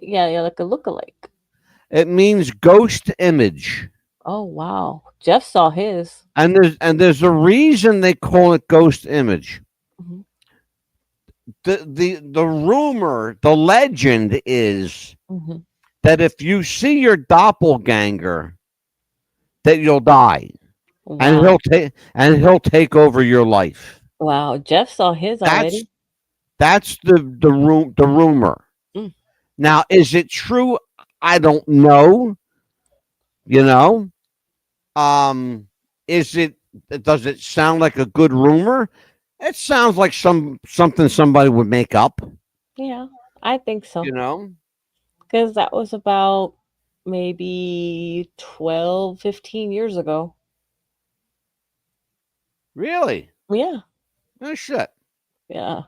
Speaker 2: Yeah, yeah, like a lookalike.
Speaker 1: It means ghost image.
Speaker 2: Oh wow. Jeff saw his.
Speaker 1: And there's a reason they call it ghost image.
Speaker 2: Hmm.
Speaker 1: The rumor, the legend is
Speaker 2: Hmm.
Speaker 1: that if you see your doppelganger, that you'll die, and
Speaker 2: Wow.
Speaker 1: he'll take over your life.
Speaker 2: Wow. Jeff saw his
Speaker 1: That's
Speaker 2: already.
Speaker 1: that's the rumor.
Speaker 2: Mm.
Speaker 1: Now, is it true? I don't know. You know, um, is it? Does it sound like a good rumor? It sounds like something somebody would make up.
Speaker 2: Yeah, I think so.
Speaker 1: You know,
Speaker 2: Because that was about maybe 12, 15 years ago.
Speaker 1: really?
Speaker 2: Yeah.
Speaker 1: Oh shit.
Speaker 2: Yeah.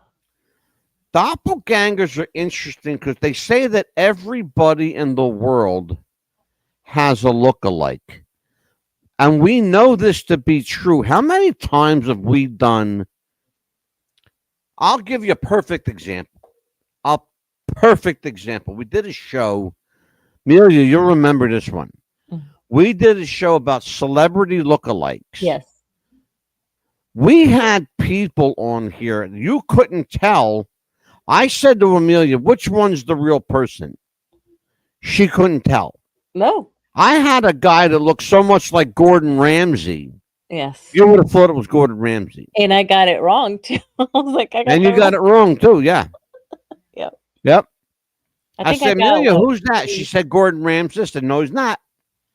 Speaker 1: Doppelgangers are interesting because they say that everybody in the world has a look-alike. And we know this to be true. How many times have we done? I'll give you a perfect example. A perfect example. We did a show. Amelia, you'll remember this one.
Speaker 2: Mhm.
Speaker 1: We did a show about celebrity lookalikes.
Speaker 2: Yes.
Speaker 1: We had people on here. You couldn't tell. I said to Amelia, which one's the real person? She couldn't tell.
Speaker 2: No.
Speaker 1: I had a guy that looked so much like Gordon Ramsay.
Speaker 2: Yes.
Speaker 1: You would have thought it was Gordon Ramsay.
Speaker 2: And I got it wrong too. I was like, I got
Speaker 1: And
Speaker 2: that
Speaker 1: you got
Speaker 2: wrong.
Speaker 1: it wrong too. Yeah.
Speaker 2: Yep.
Speaker 1: Yep.
Speaker 2: I
Speaker 1: I
Speaker 2: think I
Speaker 1: said,
Speaker 2: got
Speaker 1: Amelia,
Speaker 2: what
Speaker 1: who's that? She said Gordon Ramsay. I said, no, he's not.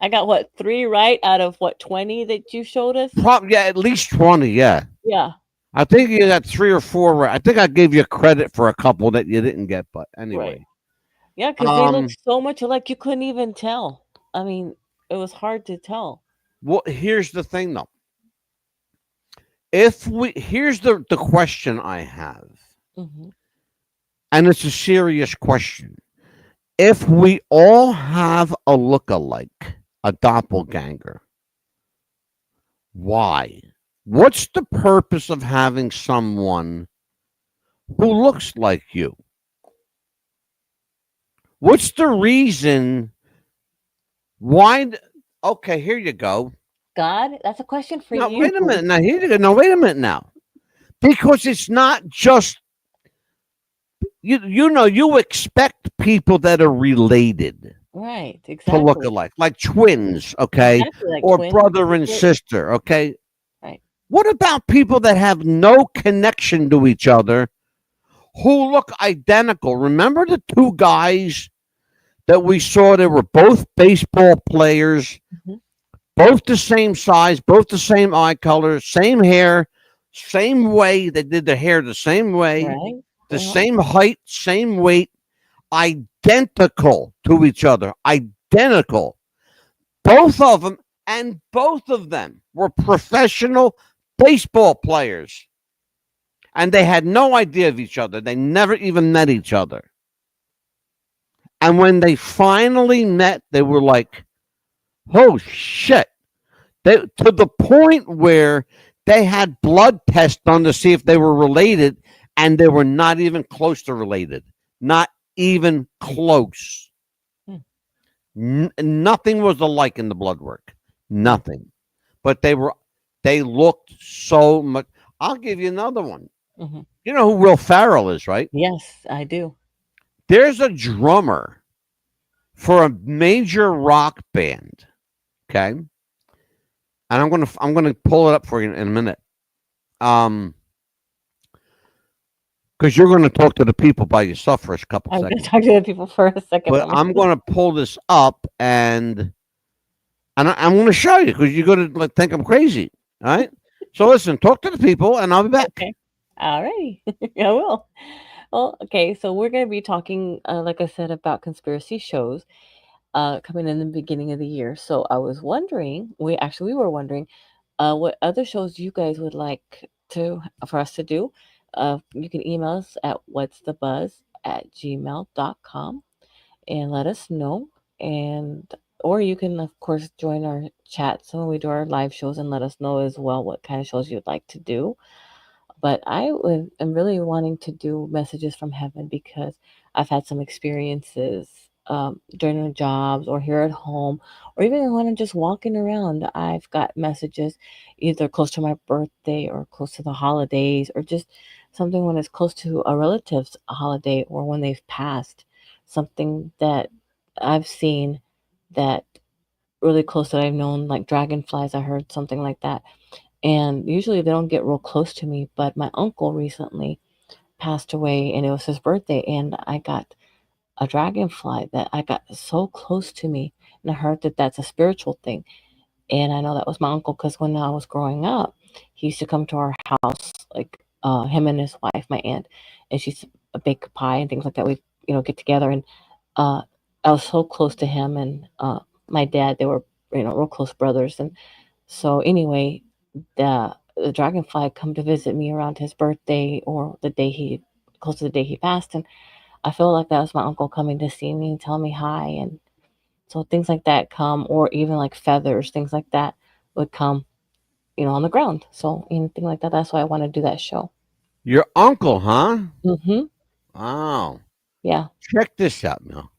Speaker 2: I got what 3 right out of what 20 that you showed us?
Speaker 1: Probably, yeah, at least 20. Yeah.
Speaker 2: Yeah.
Speaker 1: I think you got 3 or 4 right. I think I gave you credit for a couple that you didn't get. But
Speaker 2: Right.
Speaker 1: anyway.
Speaker 2: Yeah, because they look
Speaker 1: Um,
Speaker 2: so much alike you couldn't even tell. I mean, it was hard to tell.
Speaker 1: well, here's the thing though. Here's the question I have,
Speaker 2: Hmm.
Speaker 1: and it's a serious question. If we all have a look-alike, a doppelganger, why? What's the purpose of having someone who looks like you? What's the reason? Why? Okay, here you go.
Speaker 2: God, that's a question for
Speaker 1: Now,
Speaker 2: you.
Speaker 1: wait a minute. Now, here you go. Now, wait a minute now. Because it's not just, you expect people that are related
Speaker 2: Right,
Speaker 1: to look
Speaker 2: exactly.
Speaker 1: alike, like twins, okay?
Speaker 2: Exactly, like
Speaker 1: Or
Speaker 2: twins,
Speaker 1: brother and
Speaker 2: triplets.
Speaker 1: sister, okay?
Speaker 2: Right.
Speaker 1: What about people that have no connection to each other who look identical? Remember the two guys that we saw? They were both baseball players,
Speaker 2: Mhm.
Speaker 1: both the same size, both the same eye color, same hair, same way. They did their hair the same way,
Speaker 2: Right.
Speaker 1: the
Speaker 2: Yeah.
Speaker 1: same height, same weight, identical to each other, identical. Both of them, and both of them were professional baseball players. And they had no idea of each other. They never even met each other. And when they finally met, they were like, oh shit. To the point where they had blood tests done to see if they were related, and they were not even close to related. Not even close.
Speaker 2: Hmm.
Speaker 1: Nothing was alike in the blood work. Nothing. But they looked so much. I'll give you another one.
Speaker 2: Hmm.
Speaker 1: You know who Will Farrell is, right?
Speaker 2: Yes, I do.
Speaker 1: There's a drummer for a major rock band. Okay. And I'm gonna pull it up for you in a minute. Um, because you're gonna talk to the people by yourself for a couple
Speaker 2: I'm going to
Speaker 1: seconds.
Speaker 2: talk to the people for a second.
Speaker 1: But I'm gonna pull this up and I'm gonna show you because you're gonna like, think I'm crazy. All right. So listen, talk to the people, and I'll be back.
Speaker 2: Okay. All righty. I will. Well, okay. So we're going to be talking, like I said, about conspiracy shows coming in the beginning of the year. So I was wondering, we were wondering, what other shows you guys would like to for us to do. You can email us at what'sthebuzz@gmail.com and let us know. And or you can of course join our chats when we do our live shows and let us know as well what kind of shows you'd like to do. But am really wanting to do messages from heaven because I've had some experiences during the jobs or here at home, or even when I'm just walking around. I've got messages either close to my birthday or close to the holidays, or just something when it's close to a relative's holiday or when they've passed. Something that I've seen that really close that I've known, like dragonflies, I heard something like that. And usually they don't get real close to me, but my uncle recently passed away and it was his birthday, and I got a dragonfly that I got so close to me, and I heard that that's a spiritual thing. And I know that was my uncle because when I was growing up, he used to come to our house, like him and his wife, my aunt, and she used to bake pie and things like that. We get together, and uh, I was so close to him and my dad. They were real close brothers, and so anyway, the dragonfly come to visit me around his birthday or the day he close to the day he passed, and I feel like that was my uncle coming to see me and tell me hi. And so things like that come, or even like feathers, things like that would come, on the ground. So anything like that. That's why I want to do that show.
Speaker 1: Your uncle, huh?
Speaker 2: Mm-hmm.
Speaker 1: Wow.
Speaker 2: Yeah.
Speaker 1: Check this out now.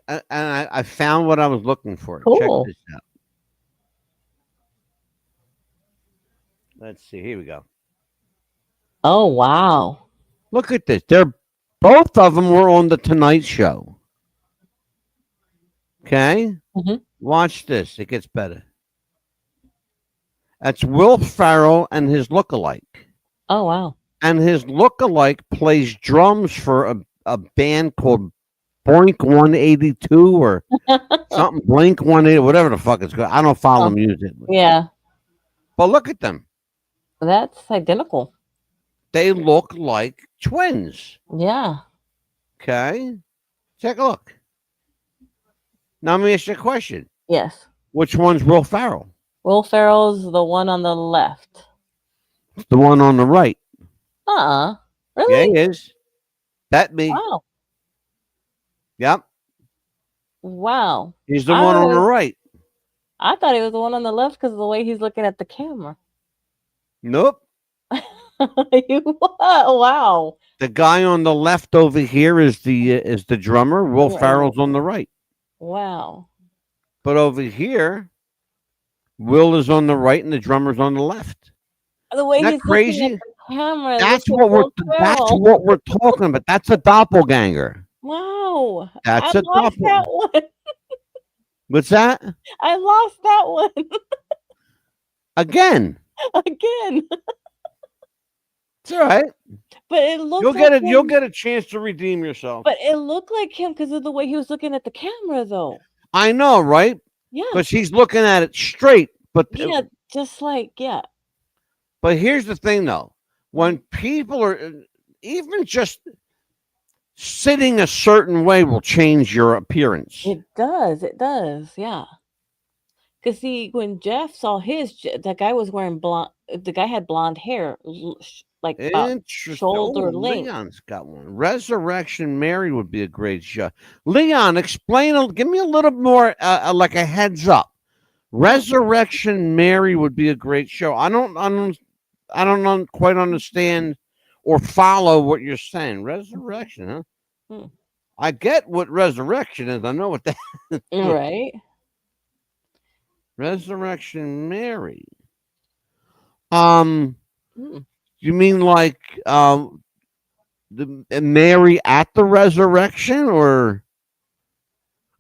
Speaker 1: And I found what I was looking for. Check
Speaker 2: Cool.
Speaker 1: this out. Let's see. Here we go.
Speaker 2: Oh wow.
Speaker 1: Look at this. Both of them were on the Tonight Show. Okay?
Speaker 2: Mm-hmm.
Speaker 1: Watch this. It gets better. That's Will Ferrell and his lookalike.
Speaker 2: Oh wow.
Speaker 1: And his lookalike plays drums for a band called Blink 182 or something. Blink 180, whatever the fuck it's called. I don't follow music.
Speaker 2: Yeah.
Speaker 1: But look at them.
Speaker 2: That's identical.
Speaker 1: They look like twins.
Speaker 2: Yeah.
Speaker 1: Okay? Take a look. Now let me ask you a question.
Speaker 2: Yes.
Speaker 1: Which one's Will Ferrell?
Speaker 2: Will Ferrell's the one on the left.
Speaker 1: The one on the right.
Speaker 2: Really?
Speaker 1: Yeah, he is. That me.
Speaker 2: Wow.
Speaker 1: Yep.
Speaker 2: Wow.
Speaker 1: He's the one on the right.
Speaker 2: I thought he was the one on the left because of the way he's looking at the camera.
Speaker 1: Nope.
Speaker 2: Wow.
Speaker 1: The guy on the left over here is the drummer. Will Ferrell's on the right.
Speaker 2: Wow.
Speaker 1: But over here, Will is on the right and the drummer's on the left.
Speaker 2: The way
Speaker 1: Isn't that
Speaker 2: he's
Speaker 1: crazy?
Speaker 2: looking at the camera.
Speaker 1: That's what we're talking about. That's a doppelganger.
Speaker 2: Wow.
Speaker 1: That's
Speaker 2: I
Speaker 1: a
Speaker 2: lost that one.
Speaker 1: What's that?
Speaker 2: I lost that one.
Speaker 1: Again. It's all right.
Speaker 2: But it looked
Speaker 1: You'll get a chance to redeem yourself.
Speaker 2: But it looked like him because of the way he was looking at the camera, though.
Speaker 1: I know, right?
Speaker 2: Yeah.
Speaker 1: Because he's looking at it straight. But
Speaker 2: yeah, just like
Speaker 1: But here's the thing, though. When people are even just sitting a certain way will change your appearance.
Speaker 2: It does. Yeah. Because see, when Jeff saw his, the guy was wearing blonde. The guy had blonde hair, like shoulder length.
Speaker 1: Leon's got one. Resurrection Mary would be a great show. Leon, give me a little more, like a heads up. Resurrection Mary would be a great show. I don't quite understand or follow what you're saying. Resurrection, huh? I get what resurrection is. I know what that is.
Speaker 2: Right.
Speaker 1: Resurrection Mary. You mean like the Mary at the resurrection, or?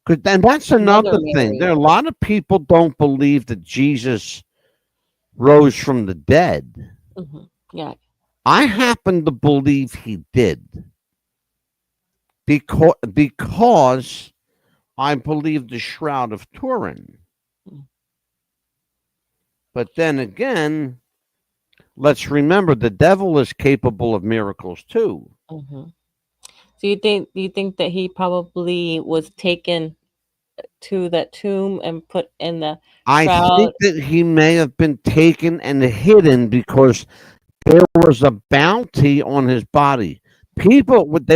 Speaker 1: Because then that's another thing. There are a lot of people don't believe that Jesus rose from the dead.
Speaker 2: Mm-hmm. Yeah.
Speaker 1: I happen to believe he did. Because I believe the Shroud of Turin. But then again, let's remember the devil is capable of miracles too.
Speaker 2: Mm-hmm. So you think that he probably was taken to that tomb and put in the shroud?
Speaker 1: I think that he may have been taken and hidden because there was a bounty on his body. They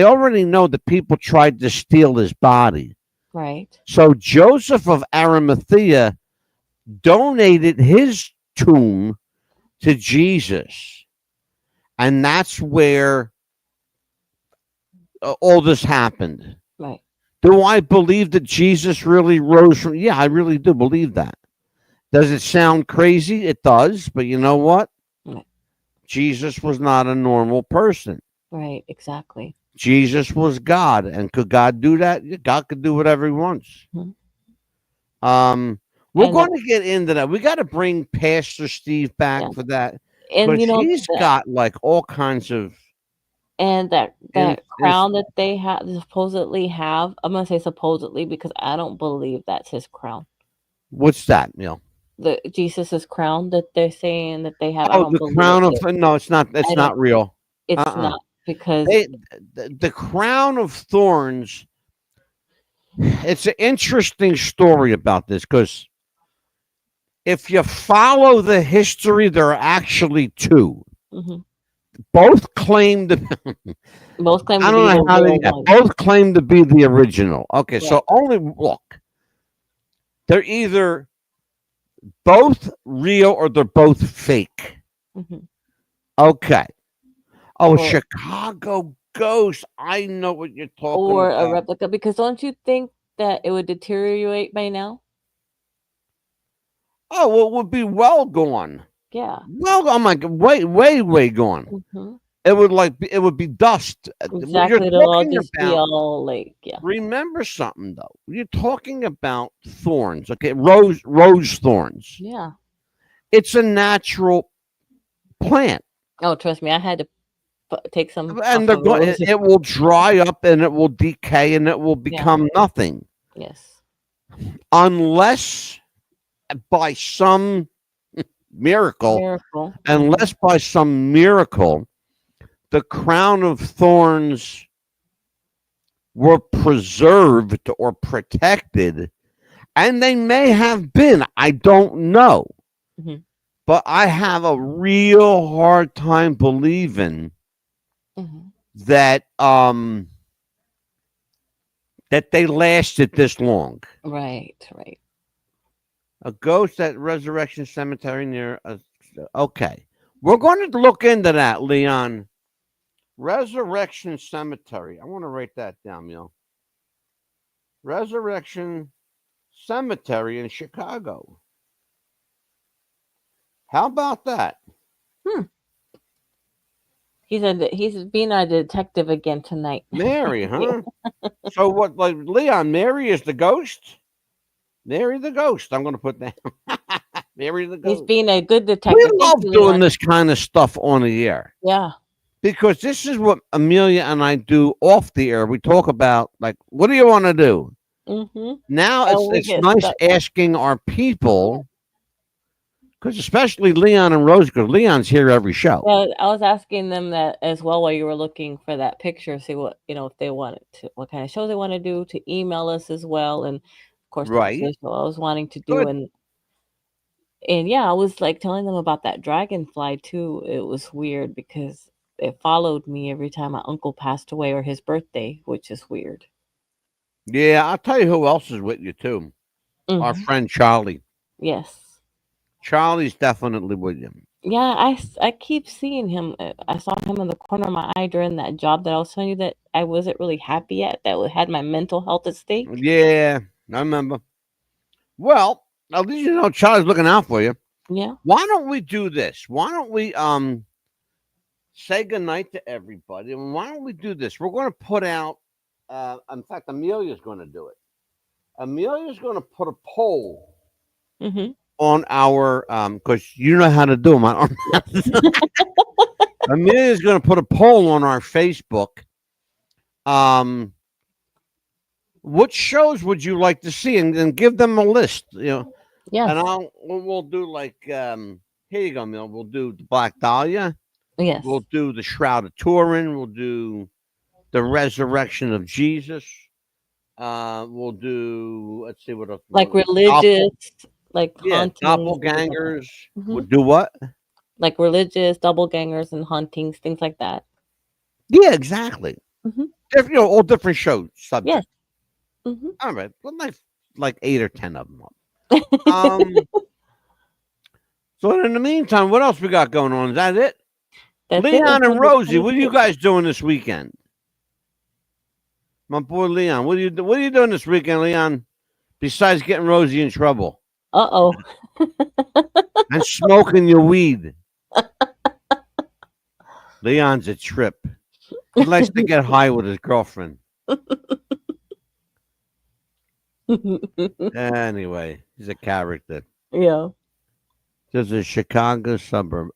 Speaker 1: already know that people tried to steal his body.
Speaker 2: Right.
Speaker 1: So Joseph of Arimathea donated his tomb to Jesus. And that's where all this happened.
Speaker 2: Right.
Speaker 1: Do I believe that Jesus really rose from? Yeah, I really do believe that. Does it sound crazy? It does. But you know what?
Speaker 2: Right.
Speaker 1: Jesus was not a normal person.
Speaker 2: Right. Exactly.
Speaker 1: Jesus was God. And could God do that? Yeah, God could do whatever he wants.
Speaker 2: Mhm.
Speaker 1: Um, we're
Speaker 2: And
Speaker 1: going to get into that. We got to bring Pastor Steve back
Speaker 2: yeah,
Speaker 1: for that
Speaker 2: and
Speaker 1: because he's got like all kinds of.
Speaker 2: that
Speaker 1: Is
Speaker 2: crown that they have supposedly have. I'm gonna say supposedly because I don't believe that's his crown.
Speaker 1: what's that, Neil?
Speaker 2: The Jesus's crown that they're saying that they have. I
Speaker 1: Oh,
Speaker 2: don't
Speaker 1: the
Speaker 2: believe
Speaker 1: crown of
Speaker 2: it.
Speaker 1: no, it's not. It's
Speaker 2: I don't.
Speaker 1: not real.
Speaker 2: It's
Speaker 1: Uh-uh.
Speaker 2: not because
Speaker 1: They, the crown of thorns. It's an interesting story about this because if you follow the history, there are actually two.
Speaker 2: mhm,
Speaker 1: Both claim to.
Speaker 2: both claim
Speaker 1: I
Speaker 2: to
Speaker 1: don't
Speaker 2: be
Speaker 1: know
Speaker 2: the
Speaker 1: how they.
Speaker 2: real
Speaker 1: Yeah,
Speaker 2: one.
Speaker 1: both claim to be the original. Okay,
Speaker 2: Right.
Speaker 1: so only look. They're either both real or they're both fake.
Speaker 2: hmm
Speaker 1: Okay. Oh,
Speaker 2: Or
Speaker 1: Chicago Ghost. I know what you're talking
Speaker 2: or a
Speaker 1: about.
Speaker 2: replica because don't you think that it would deteriorate by now?
Speaker 1: Oh, well, it would be well gone.
Speaker 2: Yeah.
Speaker 1: Well, oh my God, way gone.
Speaker 2: hmm
Speaker 1: It would it would be dust. What you're
Speaker 2: Exactly. It'll all
Speaker 1: talking
Speaker 2: just be
Speaker 1: about.
Speaker 2: all like yeah.
Speaker 1: Remember something though. You're talking about thorns. Okay, rose thorns.
Speaker 2: Yeah.
Speaker 1: It's a natural plant,
Speaker 2: Oh, trust me, I had to take some
Speaker 1: and
Speaker 2: off
Speaker 1: they're
Speaker 2: my
Speaker 1: going. It,
Speaker 2: roses.
Speaker 1: it will dry up and it will decay and it will
Speaker 2: Yeah.
Speaker 1: become nothing
Speaker 2: Yes.
Speaker 1: unless by some miracle,
Speaker 2: Miracle.
Speaker 1: unless by some miracle, the crown of thorns were preserved or protected, and they may have been. I don't know.
Speaker 2: hmm
Speaker 1: But I have a real hard time believing
Speaker 2: hmm
Speaker 1: that that they lasted this long.
Speaker 2: Right. Right.
Speaker 1: A ghost at Resurrection Cemetery near a, okay. We're going to look into that, Leon. Resurrection Cemetery. I want to write that down, Neil. Resurrection Cemetery in Chicago. How about that?
Speaker 2: Hmm. He said that he's being a detective again tonight.
Speaker 1: Mary, huh? So what, like Leon, Mary is the ghost? Mary the ghost. I'm going to put that. Mary the
Speaker 2: He's
Speaker 1: ghost.
Speaker 2: being a good
Speaker 1: We
Speaker 2: detective. Thank
Speaker 1: love
Speaker 2: you,
Speaker 1: doing
Speaker 2: Leon.
Speaker 1: this kind of stuff on the air
Speaker 2: Yeah.
Speaker 1: because this is what Amelia and I do off the air. We talk about like, what do you want to do?
Speaker 2: Mm-hmm.
Speaker 1: Now
Speaker 2: And we
Speaker 1: it's
Speaker 2: get
Speaker 1: nice
Speaker 2: stuck.
Speaker 1: asking our people because especially Leon and Rose, because Leon's here every show.
Speaker 2: Well, I was asking them that as well while you were looking for that picture, see what if they wanted to, what kind of show they want to do, to email us as well, and of course the
Speaker 1: Right.
Speaker 2: official I was wanting to do,
Speaker 1: Good.
Speaker 2: and yeah, I was like telling them about that dragonfly too. It was weird because it followed me every time my uncle passed away or his birthday, which is weird.
Speaker 1: Yeah, I'll tell you who else is with you too. Our
Speaker 2: hmm
Speaker 1: friend Charlie.
Speaker 2: Yes.
Speaker 1: Charlie's definitely with you.
Speaker 2: Yeah, I keep seeing him. I saw him in the corner of my eye during that job that I was telling you that I wasn't really happy at, that had my mental health at stake.
Speaker 1: Yeah, I remember. Well, at least you know Charlie's looking out for you.
Speaker 2: Yeah.
Speaker 1: Why don't we do this? Why don't we say goodnight to everybody? And why don't we do this? We're going to put out in fact Amelia's going to do it. Amelia's going to put a poll
Speaker 2: hmm
Speaker 1: on our because you know how to do them. I don't Amelia's going to put a poll on our Facebook. What shows would you like to see, and give them a list,
Speaker 2: Yes.
Speaker 1: and we'll do like here you go, Mil. We'll do the Black Dahlia.
Speaker 2: Yes.
Speaker 1: We'll do the Shroud of Turin. We'll do the Resurrection of Jesus. We'll do. Let's see what else.
Speaker 2: Like religious, like
Speaker 1: Yeah,
Speaker 2: hauntings.
Speaker 1: doppelgangers.
Speaker 2: Mhm.
Speaker 1: Would do what?
Speaker 2: Like religious, doublegangers, and hauntings, things like that.
Speaker 1: Yeah, exactly.
Speaker 2: hmm
Speaker 1: All different shows subjects.
Speaker 2: Yes. Hmm.
Speaker 1: All right, well, like 8 or 10 of them up. Um. So in the meantime, what else we got going on? Is that it?
Speaker 2: That's it
Speaker 1: Leon
Speaker 2: until
Speaker 1: and
Speaker 2: the
Speaker 1: Rosie, what are you
Speaker 2: 26th.
Speaker 1: guys doing this weekend? My boy Leon, what are you doing this weekend, Leon? Besides getting Rosie in trouble
Speaker 2: Uh-oh.
Speaker 1: and smoking your weed, Leon's a trip. He likes to get high with his girlfriend. Anyway, he's a character.
Speaker 2: Yeah.
Speaker 1: Just a Chicago suburb.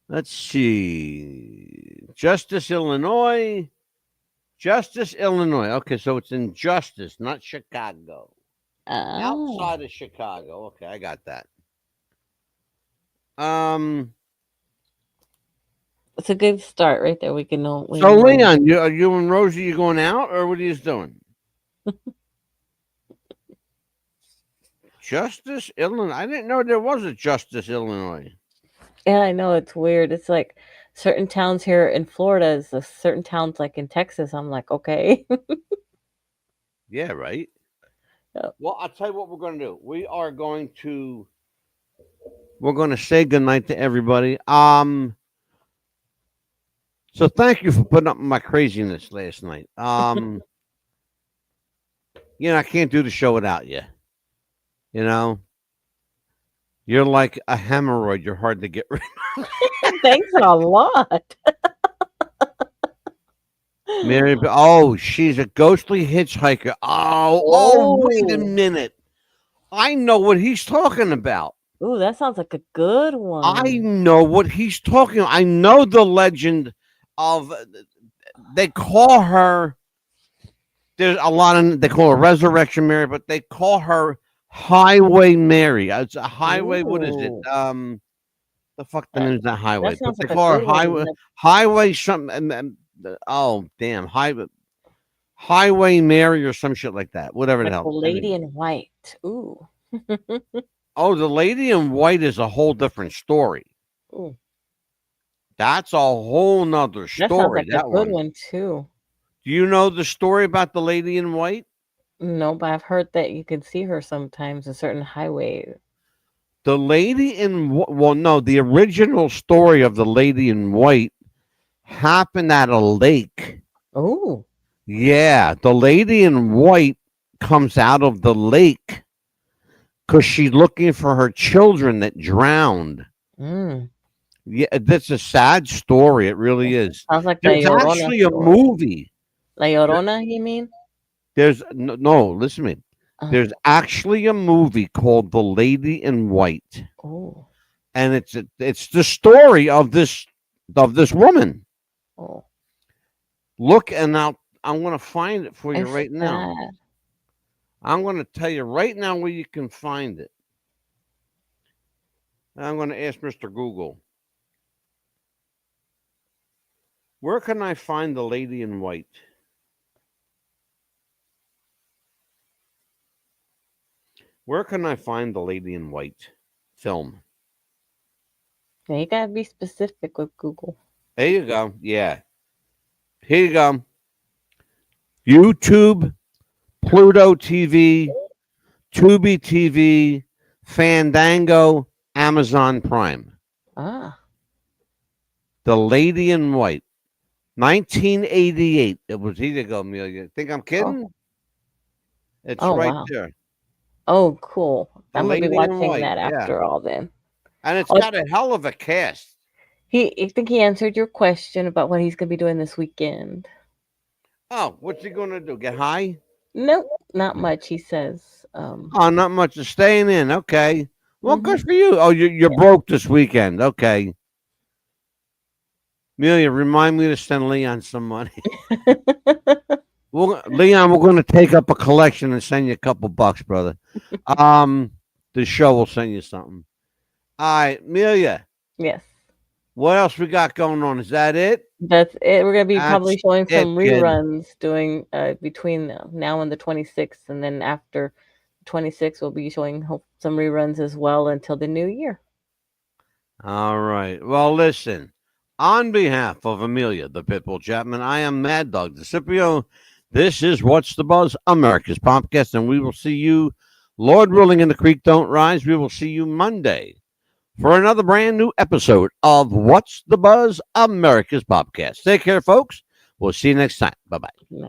Speaker 1: Let's see. Justice, Illinois. Justice, Illinois. Okay, so it's in Justice, not Chicago.
Speaker 2: Ah.
Speaker 1: Outside of Chicago. Okay, I got that. Um.
Speaker 2: It's a good start right there. We can know. We
Speaker 1: So
Speaker 2: know.
Speaker 1: Leon, are you and Rosie? You going out, or what are you doing? Justice, Illinois. I didn't know there was a Justice, Illinois.
Speaker 2: Yeah, I know it's weird. It's like certain towns here in Florida is the certain towns like in Texas. I'm like, okay.
Speaker 1: Yeah, right.
Speaker 2: Yep.
Speaker 1: Well, I'll tell you what we're going to do. We're going to say goodnight to everybody. So thank you for putting up with my craziness last night. I can't do the show without you. You know, you're like a hemorrhoid. You're hard to get rid of.
Speaker 2: Thanks a lot.
Speaker 1: Mary, oh, she's a ghostly hitchhiker. Oh, wait a
Speaker 2: Oh,
Speaker 1: minute. I know what he's talking about.
Speaker 2: ooh, that sounds like a good
Speaker 1: I
Speaker 2: one.
Speaker 1: know what he's talking about. I know the legend of, they call her, there's a lot of, they call her Resurrection Mary, but they call her Highway Mary. It's a highway, what is it?
Speaker 2: Ooh,
Speaker 1: The fuck the
Speaker 2: that,
Speaker 1: name is that highway?
Speaker 2: that
Speaker 1: But
Speaker 2: sounds
Speaker 1: they
Speaker 2: like a
Speaker 1: call her
Speaker 2: good one.
Speaker 1: Highway something, oh, damn, Highway Mary or some shit like that. Whatever the
Speaker 2: Like the
Speaker 1: hell.
Speaker 2: lady
Speaker 1: Anyway.
Speaker 2: in white. Ooh.
Speaker 1: Oh, the lady in white is a whole different story.
Speaker 2: Ooh,
Speaker 1: That's a whole nother
Speaker 2: that sounds
Speaker 1: story.
Speaker 2: like a
Speaker 1: That
Speaker 2: good
Speaker 1: one.
Speaker 2: one too.
Speaker 1: Do you know the story about the lady in white?
Speaker 2: No, but I've heard that you can see her sometimes in certain highways.
Speaker 1: The lady in well, no, the original story of the lady in white happened at a lake.
Speaker 2: Oh.
Speaker 1: Yeah, the lady in white comes out of the lake because she's looking for her children that drowned.
Speaker 2: Mm.
Speaker 1: Yeah, that's a sad story. It really is.
Speaker 2: Sounds like the
Speaker 1: There's
Speaker 2: Llorona
Speaker 1: actually a
Speaker 2: story.
Speaker 1: movie.
Speaker 2: La Llorona, you mean?
Speaker 1: There's no, listen to me.
Speaker 2: Uh,
Speaker 1: There's actually a movie called The Lady in White,
Speaker 2: oh.
Speaker 1: and it's the story of this woman.
Speaker 2: Oh.
Speaker 1: Look, and now I'm going to find it for you
Speaker 2: It's
Speaker 1: right now.
Speaker 2: sad.
Speaker 1: I'm going to tell you right now where you can find it. I'm going to ask Mr. Google, where can I find The Lady in White? Where can I find The Lady in White film?
Speaker 2: Yeah, you gotta be specific with Google.
Speaker 1: There you go. Yeah. Here you go. YouTube, Pluto TV, Tubi TV, Fandango, Amazon Prime.
Speaker 2: Ah.
Speaker 1: The Lady in White, 1988. It was either go, Amelia. Think I'm
Speaker 2: Oh.
Speaker 1: kidding? It's
Speaker 2: Oh
Speaker 1: right
Speaker 2: wow.
Speaker 1: there.
Speaker 2: Oh cool.
Speaker 1: The
Speaker 2: I'm gonna be
Speaker 1: Lady in
Speaker 2: watching
Speaker 1: White.
Speaker 2: that
Speaker 1: Yeah.
Speaker 2: after all then.
Speaker 1: And it's
Speaker 2: Oh,
Speaker 1: got a hell of a cast.
Speaker 2: I think he answered your question about what he's gonna be doing this weekend.
Speaker 1: Oh, what's he going to do? Get high?
Speaker 2: Nope, not much. He says.
Speaker 1: Oh, not much of staying in. Okay. Well,
Speaker 2: Mhm.
Speaker 1: good for you. Oh, you're broke this weekend. Okay. Amelia, remind me to send Leon some money. Leon, we're going to take up a collection and send you a couple bucks, brother. The show will send you something. All right, Amelia,
Speaker 2: Yes,
Speaker 1: what else we got going on? Is that it?
Speaker 2: that's it. We're gonna be probably
Speaker 1: That's
Speaker 2: showing
Speaker 1: it,
Speaker 2: some
Speaker 1: kid.
Speaker 2: reruns doing between now and the 26th, and then after 26th, we'll be showing some reruns as well until the new year.
Speaker 1: All right. Well, listen, On behalf of Amelia, the Pitbull Chapman, I am MadDog DiSipio. This is What's the Buzz, America's podcast, and we will see you, Lord willing, in the creek don't rise. We will see you Monday for another brand new episode of What's the Buzz, America's podcast. Take care, folks. We'll see you next time. Bye-bye.